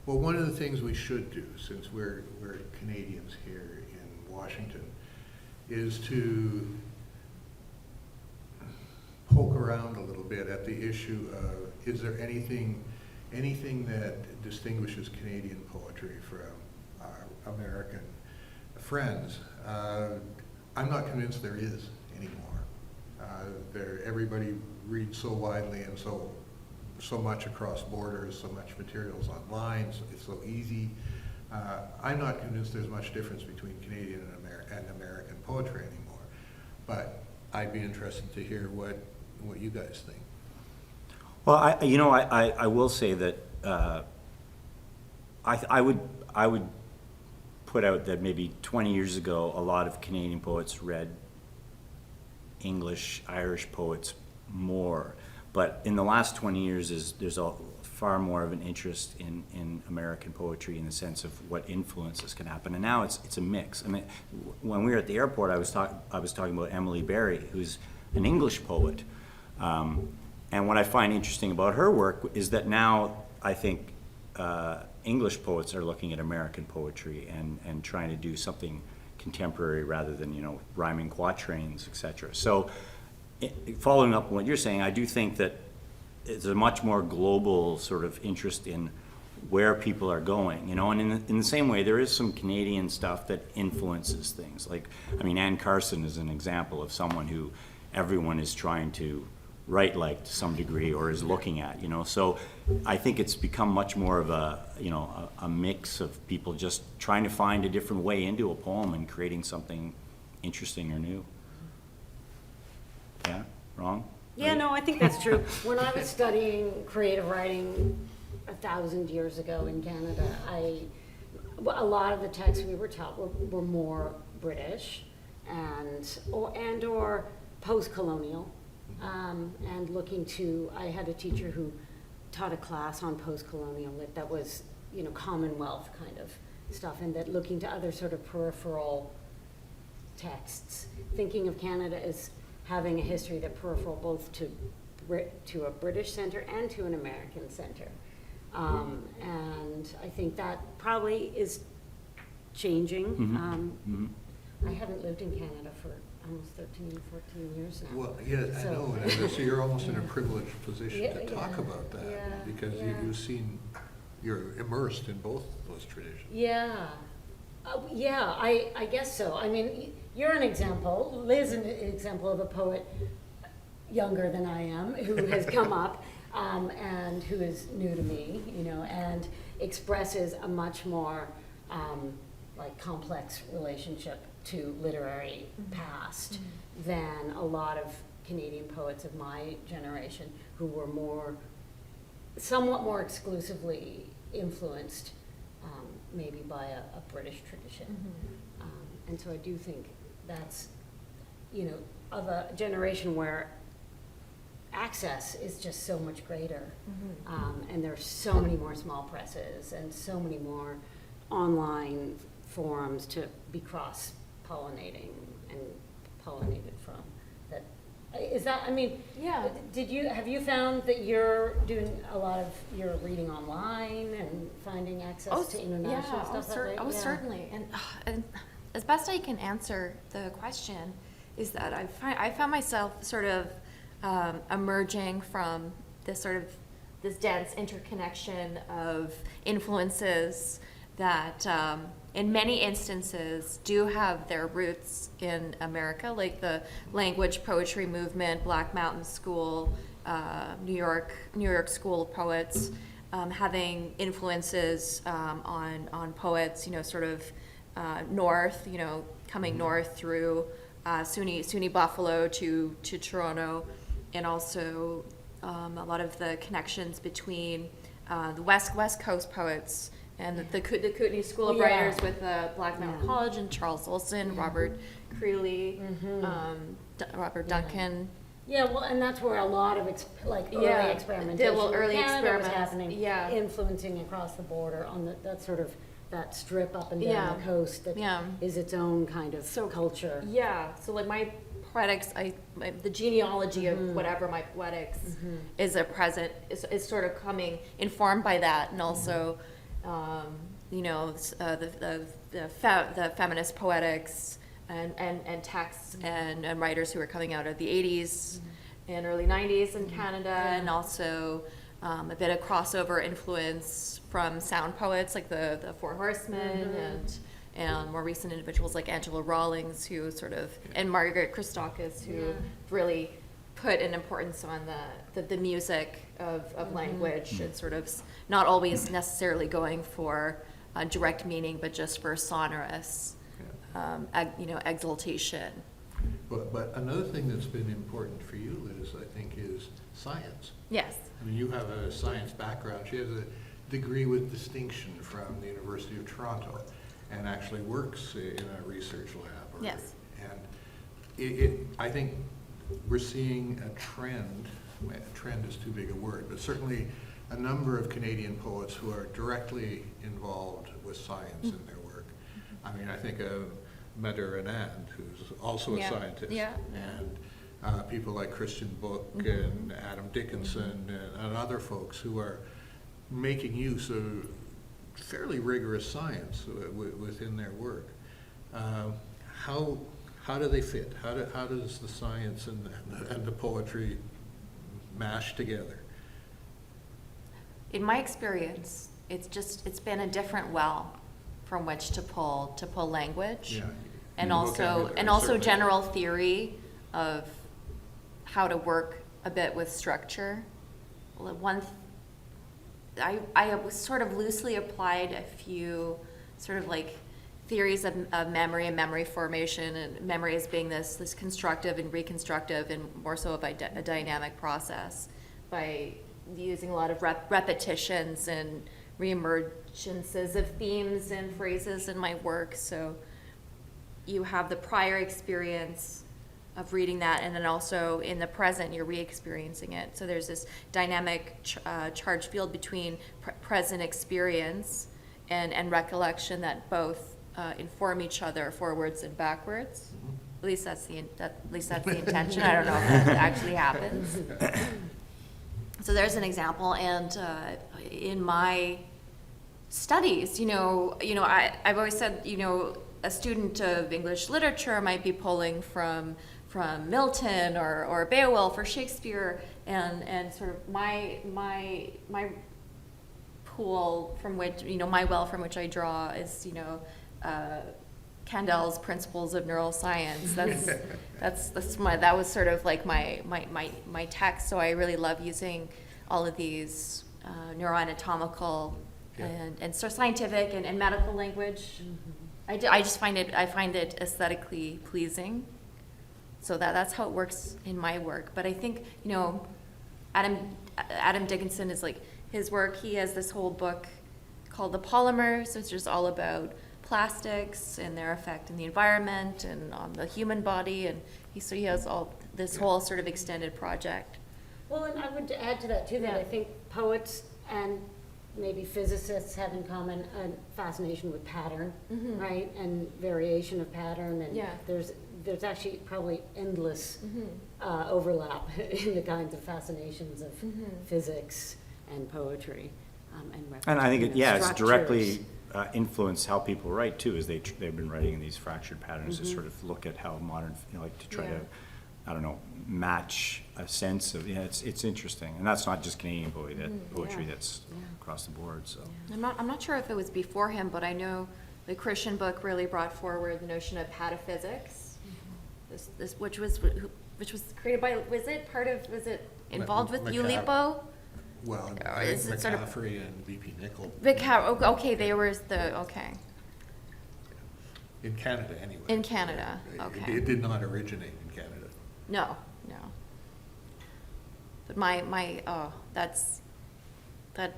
Speaker 3: one of the things we should do, since we're Canadians here in Washington, is to poke around a little bit at the issue of, is there anything that distinguishes Canadian poetry from our American friends? I'm not convinced there is anymore. Everybody reads so widely and so much across borders, so much materials online, so it's so easy. I'm not convinced there's much difference between Canadian and American poetry anymore, but I'd be interested to hear what you guys think.
Speaker 6: Well, I will say that I would put out that maybe 20 years ago, a lot of Canadian poets read English, Irish poets more. But in the last 20 years, there's far more of an interest in American poetry in the sense of what influences can happen. And now it's a mix. I mean, when we were at the airport, I was talking about Emily Berry, who's an English poet. And what I find interesting about her work is that now I think English poets are looking at American poetry and trying to do something contemporary rather than, rhyming quatrains, etc. So following up on what you're saying, I do think that it's a much more global sort of interest in where people are going, and in the same way, there is some Canadian stuff that influences things. Like, Anne Carson is an example of someone who everyone is trying to write like to some degree or is looking at, So I think it's become much more of a mix of people just trying to find a different way into a poem and creating something interesting or new. Yeah? Wrong?
Speaker 4: Yeah, no, I think that's true. When I was studying creative writing 1,000 years ago in Canada, a lot of the texts we were taught were more British or post-colonial, and looking to, I had a teacher who taught a class on post-colonial lit that was, Commonwealth kind of stuff, and that looking to other sort of peripheral texts, thinking of Canada as having a history that peripheral both to a British center and to an American center. And I think that probably is changing. I haven't lived in Canada for almost 13, 14 years now.
Speaker 3: Well, yeah, I know, and so you're almost in a privileged position to talk about that, because you're immersed in both those traditions.
Speaker 4: Yeah. I guess so. You're an example. Liz is an example of a poet younger than I am who has come up and who is new to me, and expresses a much more complex relationship to literary past than a lot of Canadian poets of my generation who were somewhat more exclusively influenced maybe by a British tradition. And so I do think that's, you know, of a generation where access is just so much greater. And there's so many more small presses and so many more online forums to be cross-pollinating and pollinated from. That is that, I mean,
Speaker 5: Yeah.
Speaker 4: have you found that you're doing a lot of your reading online and finding access to international stuff that way?
Speaker 5: Oh, certainly. And as best I can answer the question is that I found myself sort of emerging from this dense interconnection of influences that in many instances do have their roots in America, like the language poetry movement, Black Mountain School, New York School of Poets, having influences on poets, you know, sort of north, you know, coming north through SUNY Buffalo to Toronto, and also a lot of the connections between the West Coast poets and the Kootenai School of Writers with Black Mountain College and Charles Olson, Robert Creeley, Robert Duncan.
Speaker 4: Yeah, well, and that's where a lot of early experimentation
Speaker 5: early
Speaker 4: in Canada was
Speaker 5: experiments,
Speaker 4: happening,
Speaker 5: yeah.
Speaker 4: influencing across the border on that sort of that strip up and down the coast that is its own kind of culture.
Speaker 5: Yeah, so like my poetics, the genealogy of whatever my poetics is is sort of coming informed by that, and also, you know, the feminist poetics and texts and writers who are coming out of the 80s and early 90s in Canada, and also a bit of crossover influence from sound poets like the Four Horsemen and more recent individuals like Angela Rawlings, who sort of, and Margaret Christakis, who really put an importance on the music of language, and sort of not always necessarily going for direct meaning, but just for sonorous, you know, exaltation.
Speaker 3: But another thing that's been important for you, Liz, I think, is science.
Speaker 5: Yes.
Speaker 3: I mean, you have a science background. She has a degree with distinction from the University of Toronto, and actually works in a research lab.
Speaker 5: Yes.
Speaker 3: And I think we're seeing a trend. A trend is too big a word, but certainly a number of Canadian poets who are directly involved with science in their work. I mean, I think of Meder Anand, who's also a scientist, and people like Christian Book and Adam Dickinson and other folks who are making use of fairly rigorous science within their work. How do they fit? How does the science and the poetry mash together?
Speaker 5: In my experience, it's been a different well from which to pull language, and also general theory of how to work a bit with structure. I sort of loosely applied a few sort of like theories of memory and memory formation, and memory as being this constructive and reconstructive and more so of a dynamic process, by using a lot of repetitions and reemergences of themes and phrases in my work. So you have the prior experience of reading that, and then also in the present you're re-experiencing it. So there's this dynamic charge field between present experience and recollection that both inform each other forwards and backwards. At least that's the intention. I don't know if that actually happens. So there's an example, and in my studies, I've always said, a student of English literature might be pulling from Milton or Beowulf or Shakespeare, and sort of my pool from which, my well from which I draw is, Candel's Principles of Neuroscience. That was sort of like my text. So I really love using all of these neuroanatomical and so scientific and medical language. I just find it aesthetically pleasing. So that's how it works in my work. But I think, Adam Dickinson is like, his work, he has this whole book called The Polymers, which is all about plastics and their effect in the environment and on the human body, and he has all this whole sort of extended project.
Speaker 4: Well, and I would add to that too, that I think poets and maybe physicists have in common a fascination with pattern, right? And variation of pattern, and there's actually probably endless overlap in the kinds of fascinations of physics and poetry.
Speaker 6: And I think, it's
Speaker 4: structures.
Speaker 6: directly influenced how people write too, as they've been writing in these fractured patterns to sort of look at how modern, like to try to, I don't know, match a sense of, it's interesting. And that's not just Canadian poetry, that's across the board, so.
Speaker 5: I'm not sure if it was before him, but I know the Christian book really brought forward the notion of pataphysics. Which was created by, was it involved with Ulipo?
Speaker 3: Well,
Speaker 5: Or is it sort of-
Speaker 3: McCaffrey and V.P. Nickel.
Speaker 5: Okay, they were okay.
Speaker 3: In Canada, anyway.
Speaker 5: In Canada, okay.
Speaker 3: It did not originate in Canada.
Speaker 5: No. But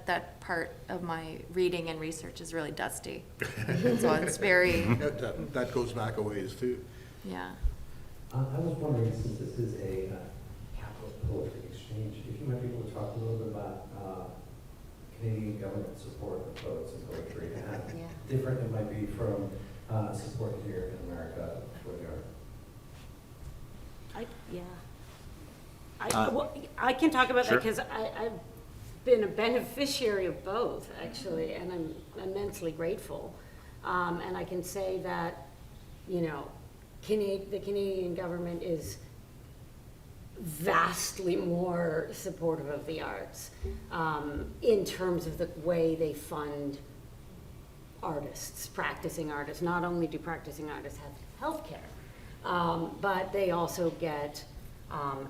Speaker 5: that part of my reading and research is really dusty. So it's very,
Speaker 3: That goes back a ways, too.
Speaker 5: yeah.
Speaker 7: I was wondering, since this is a capitalist poetry exchange, if you might be able to talk a little bit about Canadian government support of poets and poetry, and how different it might be from support here in America for the art.
Speaker 4: I can talk about
Speaker 6: Sure.
Speaker 4: that because I've been a beneficiary of both, actually, and I'm immensely grateful. And I can say that, you know, the Canadian government is vastly more supportive of the arts in terms of the way they fund artists, practicing artists. Not only do practicing artists have health care, but they also get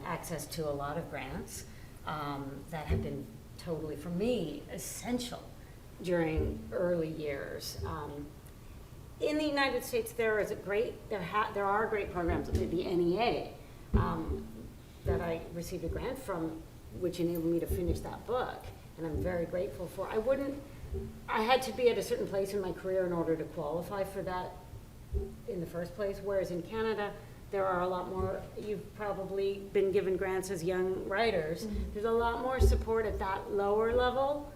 Speaker 4: access to a lot of grants that have been totally, for me, essential during early years. In the United States, there are great programs, the NEA, that I received a grant from, which enabled me to finish that book, and I'm very grateful for. I had to be at a certain place in my career in order to qualify for that in the first place, whereas in Canada, there are a lot more, you've probably been given grants as young writers, there's a lot more support at that lower level,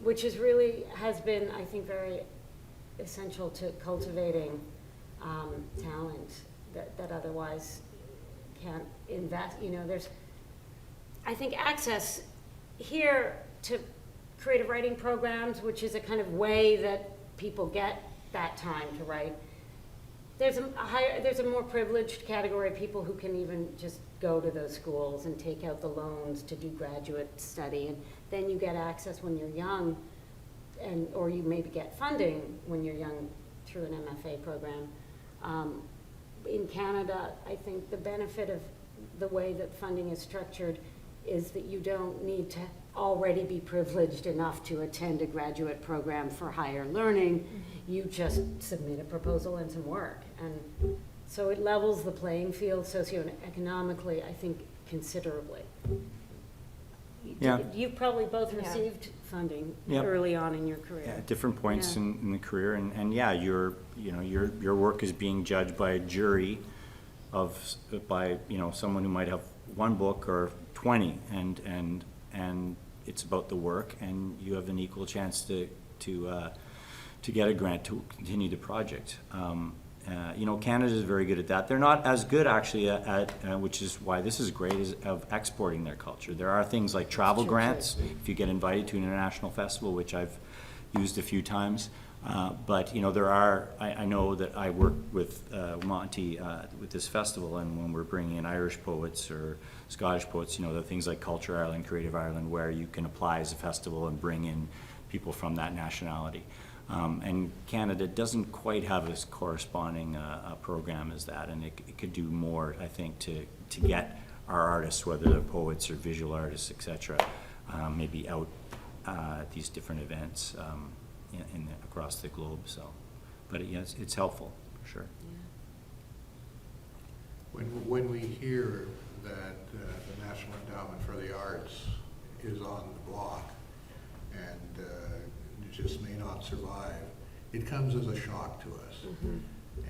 Speaker 4: which has been, I think, very essential to cultivating talent that otherwise can't invest. You know, I think access here to creative writing programs, which is a kind of way that people get that time to write. There's a more privileged category of people who can even just go to those schools and take out the loans to do graduate study, and then you get access when you're young, or you maybe get funding when you're young through an MFA program. In Canada, I think the benefit of the way that funding is structured is that you don't need to already be privileged enough to attend a graduate program for higher learning. You just submit a proposal and some work. And so it levels the playing field socioeconomically, I think, considerably.
Speaker 6: Yeah.
Speaker 4: You've probably both received funding
Speaker 6: Yep.
Speaker 4: early on in your career.
Speaker 6: At different points
Speaker 4: Yeah.
Speaker 6: in the career, and your work is being judged by a jury by someone who might have one book or 20, and it's about the work, and you have an equal chance to get a grant to continue the project. Canada is very good at that. They're not as good actually at which is why this is great, is of exporting their culture. There are things like travel grants if you get invited to an international festival, which I've used a few times. But there are. I know that I work with Monty with this festival, and when we're bringing in Irish poets or Scottish poets, there are things like Culture Ireland, Creative Ireland, where you can apply as a festival and bring in people from that nationality. And Canada doesn't quite have a corresponding program as that, and it could do more, I think, to get our artists, whether they're poets or visual artists, etc., maybe out at these different events across the globe. So, but yes, it's helpful for sure.
Speaker 3: When we hear that the National Endowment for the Arts is on the block and just may not survive, it comes as a shock to us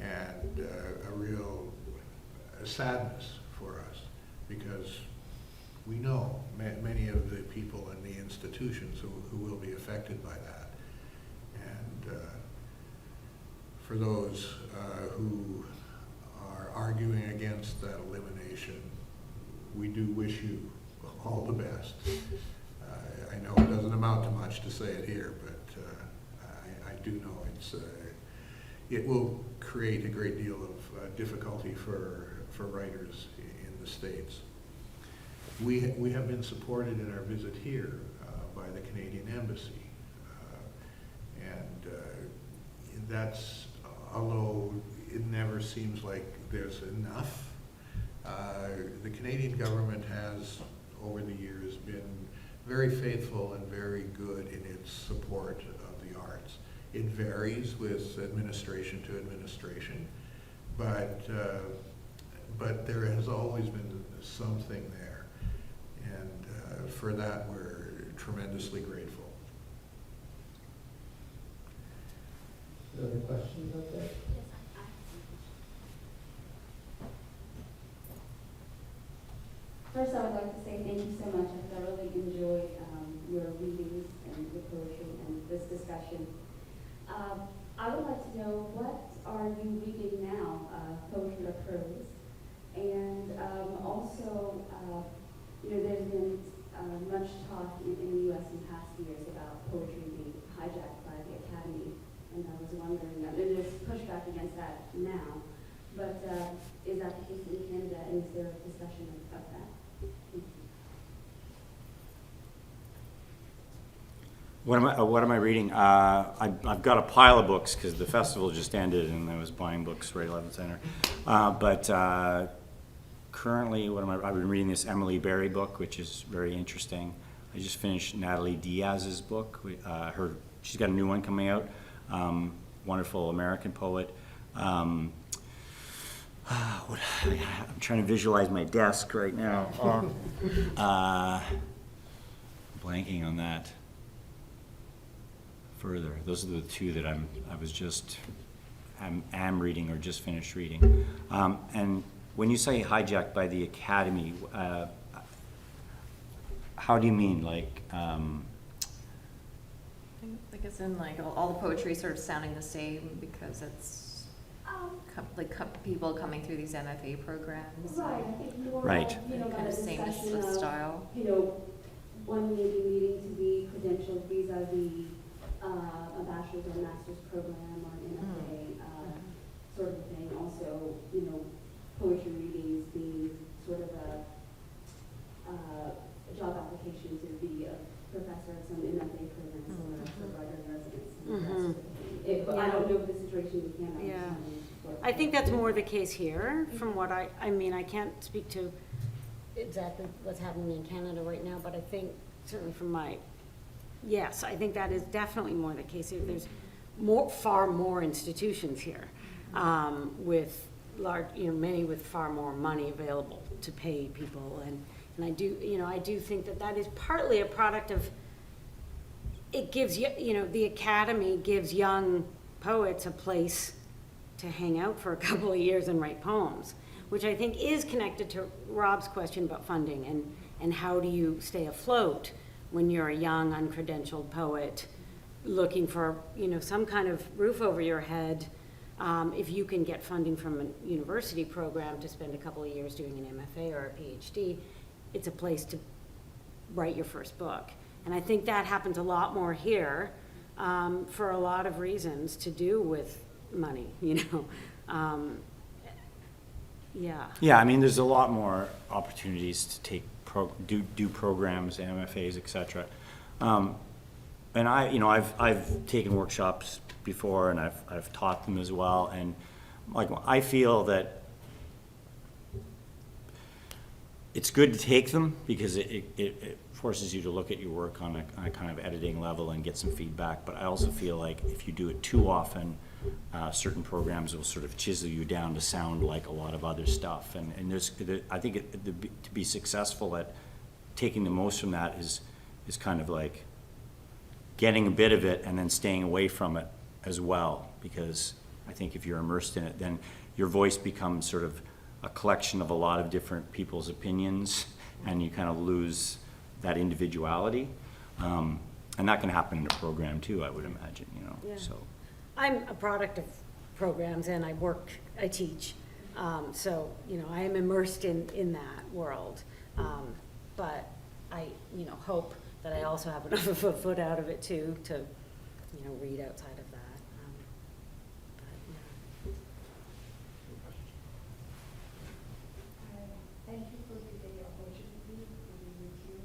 Speaker 3: and a real sadness for us, because we know many of the people in the institutions who will be affected by that. And for those who are arguing against that elimination, we do wish you all the best. I know it doesn't amount to much to say it here, but I do know it will create a great deal of difficulty for writers in the States. We have been supported in our visit here by the Canadian Embassy, and that's, although it never seems like there's enough, the Canadian government has, over the years, been very faithful and very good in its support of the arts. It varies with administration to administration, but there has always been something there, and for that we're tremendously grateful.
Speaker 7: Other questions out there?
Speaker 8: First, I would like to say thank you so much. I thoroughly enjoyed your readings and your poetry and this discussion. I would like to know, what are you reading now, poetry or prose? And also, there's been much talk in the U.S. in past years about poetry being hijacked by the Academy, and I was wondering, and there's pushback against that now, but is that the case in Canada, and is there a discussion of that?
Speaker 6: What am I reading? I've got a pile of books because the festival just ended and I was buying books right left and center. But currently, I've been reading this Emily Berry book, which is very interesting. I just finished Natalie Diaz's book. She's got a new one coming out. Wonderful American poet. I'm trying to visualize my desk right now. Blanking on that. Further, those are the two that I'm reading or just finished reading. And when you say hijacked by the Academy, how do you mean? Like
Speaker 9: it's in like all the poetry sort of sounding the same because it's people coming through these MFA programs.
Speaker 8: Right, I think more
Speaker 6: Right.
Speaker 9: Kind of same style.
Speaker 8: One maybe needing to be credentialed vis-a-vis a bachelor's or master's program or an MFA sort of thing. Also, poetry readings being sort of a job application to be a professor at some MFA program or a writer in residence. That sort of thing. But I don't know the situation in Canada.
Speaker 4: Yeah. I think that's more the case here, from what I can't speak to exactly what's happening in Canada right now, but I think certainly from yes, I think that is definitely more the case here. There's far more institutions here, with many with far more money available to pay people, and I do think that is partly a product of, it gives the Academy gives young poets a place to hang out for a couple of years and write poems, which I think is connected to Rob's question about funding and how do you stay afloat when you're a young, uncredentialed poet looking for, some kind of roof over your head. If you can get funding from a university program to spend a couple of years doing an MFA or a PhD, it's a place to write your first book. And I think that happens a lot more here, for a lot of reasons to do with money, Yeah.
Speaker 6: Yeah, I mean, there's a lot more opportunities to take do programs, MFAs, etc. And I've taken workshops before, and I've taught them as well. And like, I feel that it's good to take them because it forces you to look at your work on a kind of editing level and get some feedback. But I also feel like if you do it too often, certain programs will sort of chisel you down to sound like a lot of other stuff. And I think to be successful at taking the most from that is kind of like getting a bit of it and then staying away from it as well, because I think if you're immersed in it, then your voice becomes sort of a collection of a lot of different people's opinions, and you kind of lose that individuality. And that can happen in a program too, I would imagine, you know,
Speaker 4: Yeah.
Speaker 6: so.
Speaker 4: I'm a product of programs, and I teach. So, you know, I am immersed in that world. But I, you know, hope that I also have enough of a foot out of it too, to, you know, read outside of that.
Speaker 10: Thank you for the opportunity to be with you.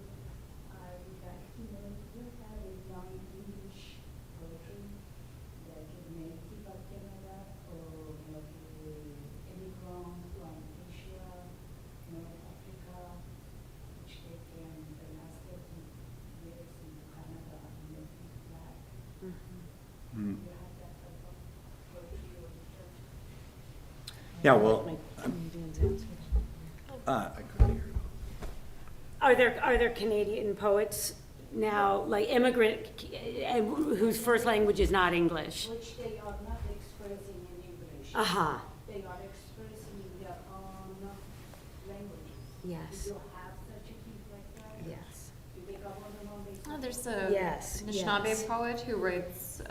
Speaker 10: I would like to know if you have a non-English poetry that is native of Canada or maybe immigrant from Asia, North Africa, which they can the last 30 years in Canada and make it black.
Speaker 6: Mm.
Speaker 10: You have that type of poetry or literature?
Speaker 6: Yeah, well,
Speaker 4: My Canadians answer.
Speaker 3: I couldn't hear it.
Speaker 4: Are there Canadian poets now, like immigrant, whose first language is not English?
Speaker 10: Which they are not expressing in English.
Speaker 4: Uh-huh.
Speaker 10: They are expressing in their own languages.
Speaker 4: Yes.
Speaker 10: Do you have such a piece like that?
Speaker 4: Yes.
Speaker 10: Do they govern them on this?
Speaker 9: Oh, there's a
Speaker 4: Yes,
Speaker 9: Anishinaabe
Speaker 4: yes.
Speaker 9: poet who writes,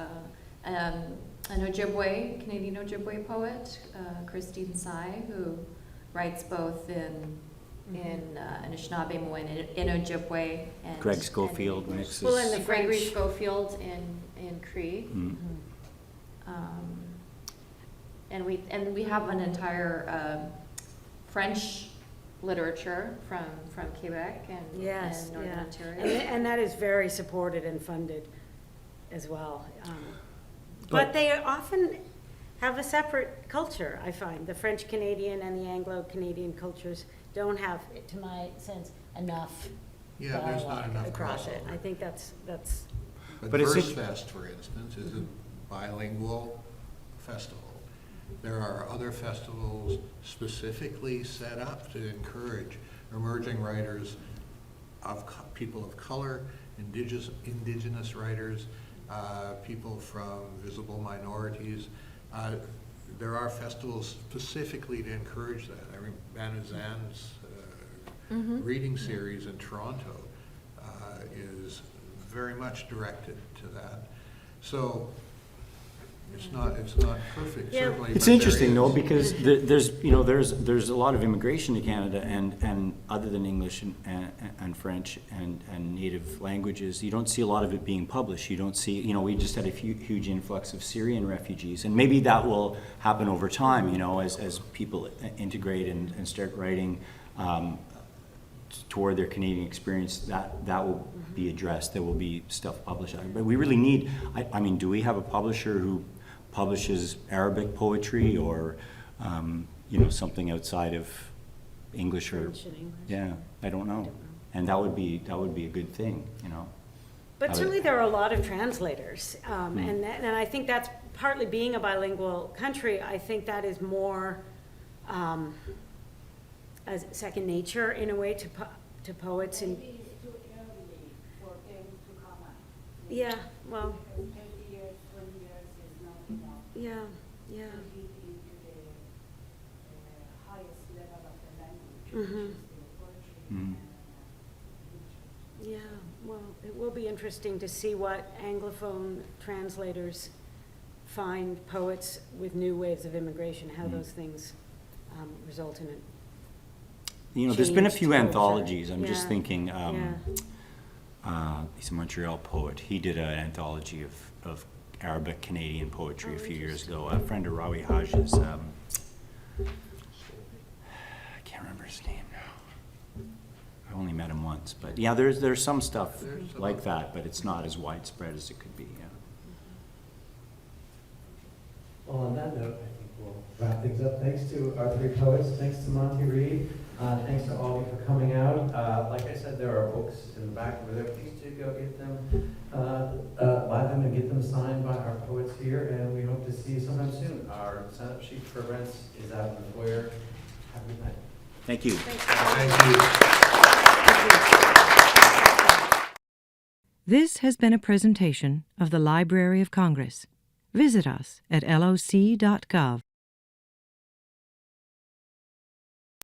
Speaker 9: an Ojibwe, Canadian Ojibwe poet, Christine Tsai, who writes both in Anishinaabe and in Ojibwe. And
Speaker 6: Greg Schofield mixes.
Speaker 4: Well, and the
Speaker 9: and Gregory
Speaker 4: French.
Speaker 9: Schofield in Cree.
Speaker 6: Mm.
Speaker 9: And we have an entire French literature from Quebec and
Speaker 4: Yes,
Speaker 9: Northern
Speaker 4: yeah.
Speaker 9: Ontario.
Speaker 4: And that is very supported and funded as well.
Speaker 6: But-
Speaker 4: But they often have a separate culture, I find. The French-Canadian and the Anglo-Canadian cultures don't have, to my sense, enough
Speaker 3: Yeah, there's not
Speaker 4: dialogue
Speaker 3: enough
Speaker 4: across it.
Speaker 3: crossover.
Speaker 4: I think that's,
Speaker 6: But it's
Speaker 3: VerseFest, for instance, is a bilingual festival. There are other festivals specifically set up to encourage emerging writers people of color, indigenous writers, people from visible minorities. There are festivals specifically to encourage that. I mean, Van Zan's reading series in Toronto is very much directed to that. So it's not perfect,
Speaker 4: Yeah.
Speaker 3: certainly.
Speaker 6: It's
Speaker 3: but there
Speaker 6: interesting though,
Speaker 3: is.
Speaker 6: because there's a lot of immigration to Canada, and other than English and French and native languages, you don't see a lot of it being published. You don't see, we just had a huge influx of Syrian refugees, and maybe that will happen over time, as people integrate and start writing toward their Canadian experience, that will be addressed. There will be stuff published. But we really need, I mean, do we have a publisher who publishes Arabic poetry or, something outside of English or?
Speaker 4: French and English.
Speaker 6: Yeah, I don't know. And that would be a good thing,
Speaker 4: But
Speaker 6: How
Speaker 4: certainly
Speaker 6: it-
Speaker 4: there are a lot of translators, and I think that's partly being a bilingual country. I think that is more as second nature in a way to poets. And
Speaker 10: Maybe it's too early for them to come out.
Speaker 4: yeah, well,
Speaker 10: Because 30 years, 20 years is not enough
Speaker 4: yeah.
Speaker 10: to get into the highest level of the language,
Speaker 4: Mhm.
Speaker 10: which is the poetry
Speaker 6: Mhm.
Speaker 10: and literature.
Speaker 4: Yeah, well, it will be interesting to see what Anglophone translators find poets with new waves of immigration, how those things result in it.
Speaker 6: There's been a
Speaker 4: Changed
Speaker 6: few
Speaker 4: culture.
Speaker 6: anthologies. I'm just
Speaker 4: Yeah,
Speaker 6: thinking,
Speaker 4: yeah.
Speaker 6: he's a Montreal poet. He did an anthology of Arabic Canadian poetry a few years ago. A friend of Rawi Haj's, I can't remember his name now. I only met him once, but yeah, there's some stuff
Speaker 3: There's some
Speaker 6: like that, but it's not as widespread as it could be, yeah.
Speaker 7: Well, on that note, I think we'll wrap things up. Thanks to our three poets. Thanks to Monty, Reid. Thanks to all of you for coming out. Like I said, there are books in the back over there. Please do go get them, buy them and get them signed by our poets here. And we hope to see you sometime soon. Our sign-up sheet for events is out in the foyer. Have a good night.
Speaker 6: Thank you.
Speaker 3: Thank you.
Speaker 1: This has been a presentation of the Library of Congress. Visit us at loc.gov.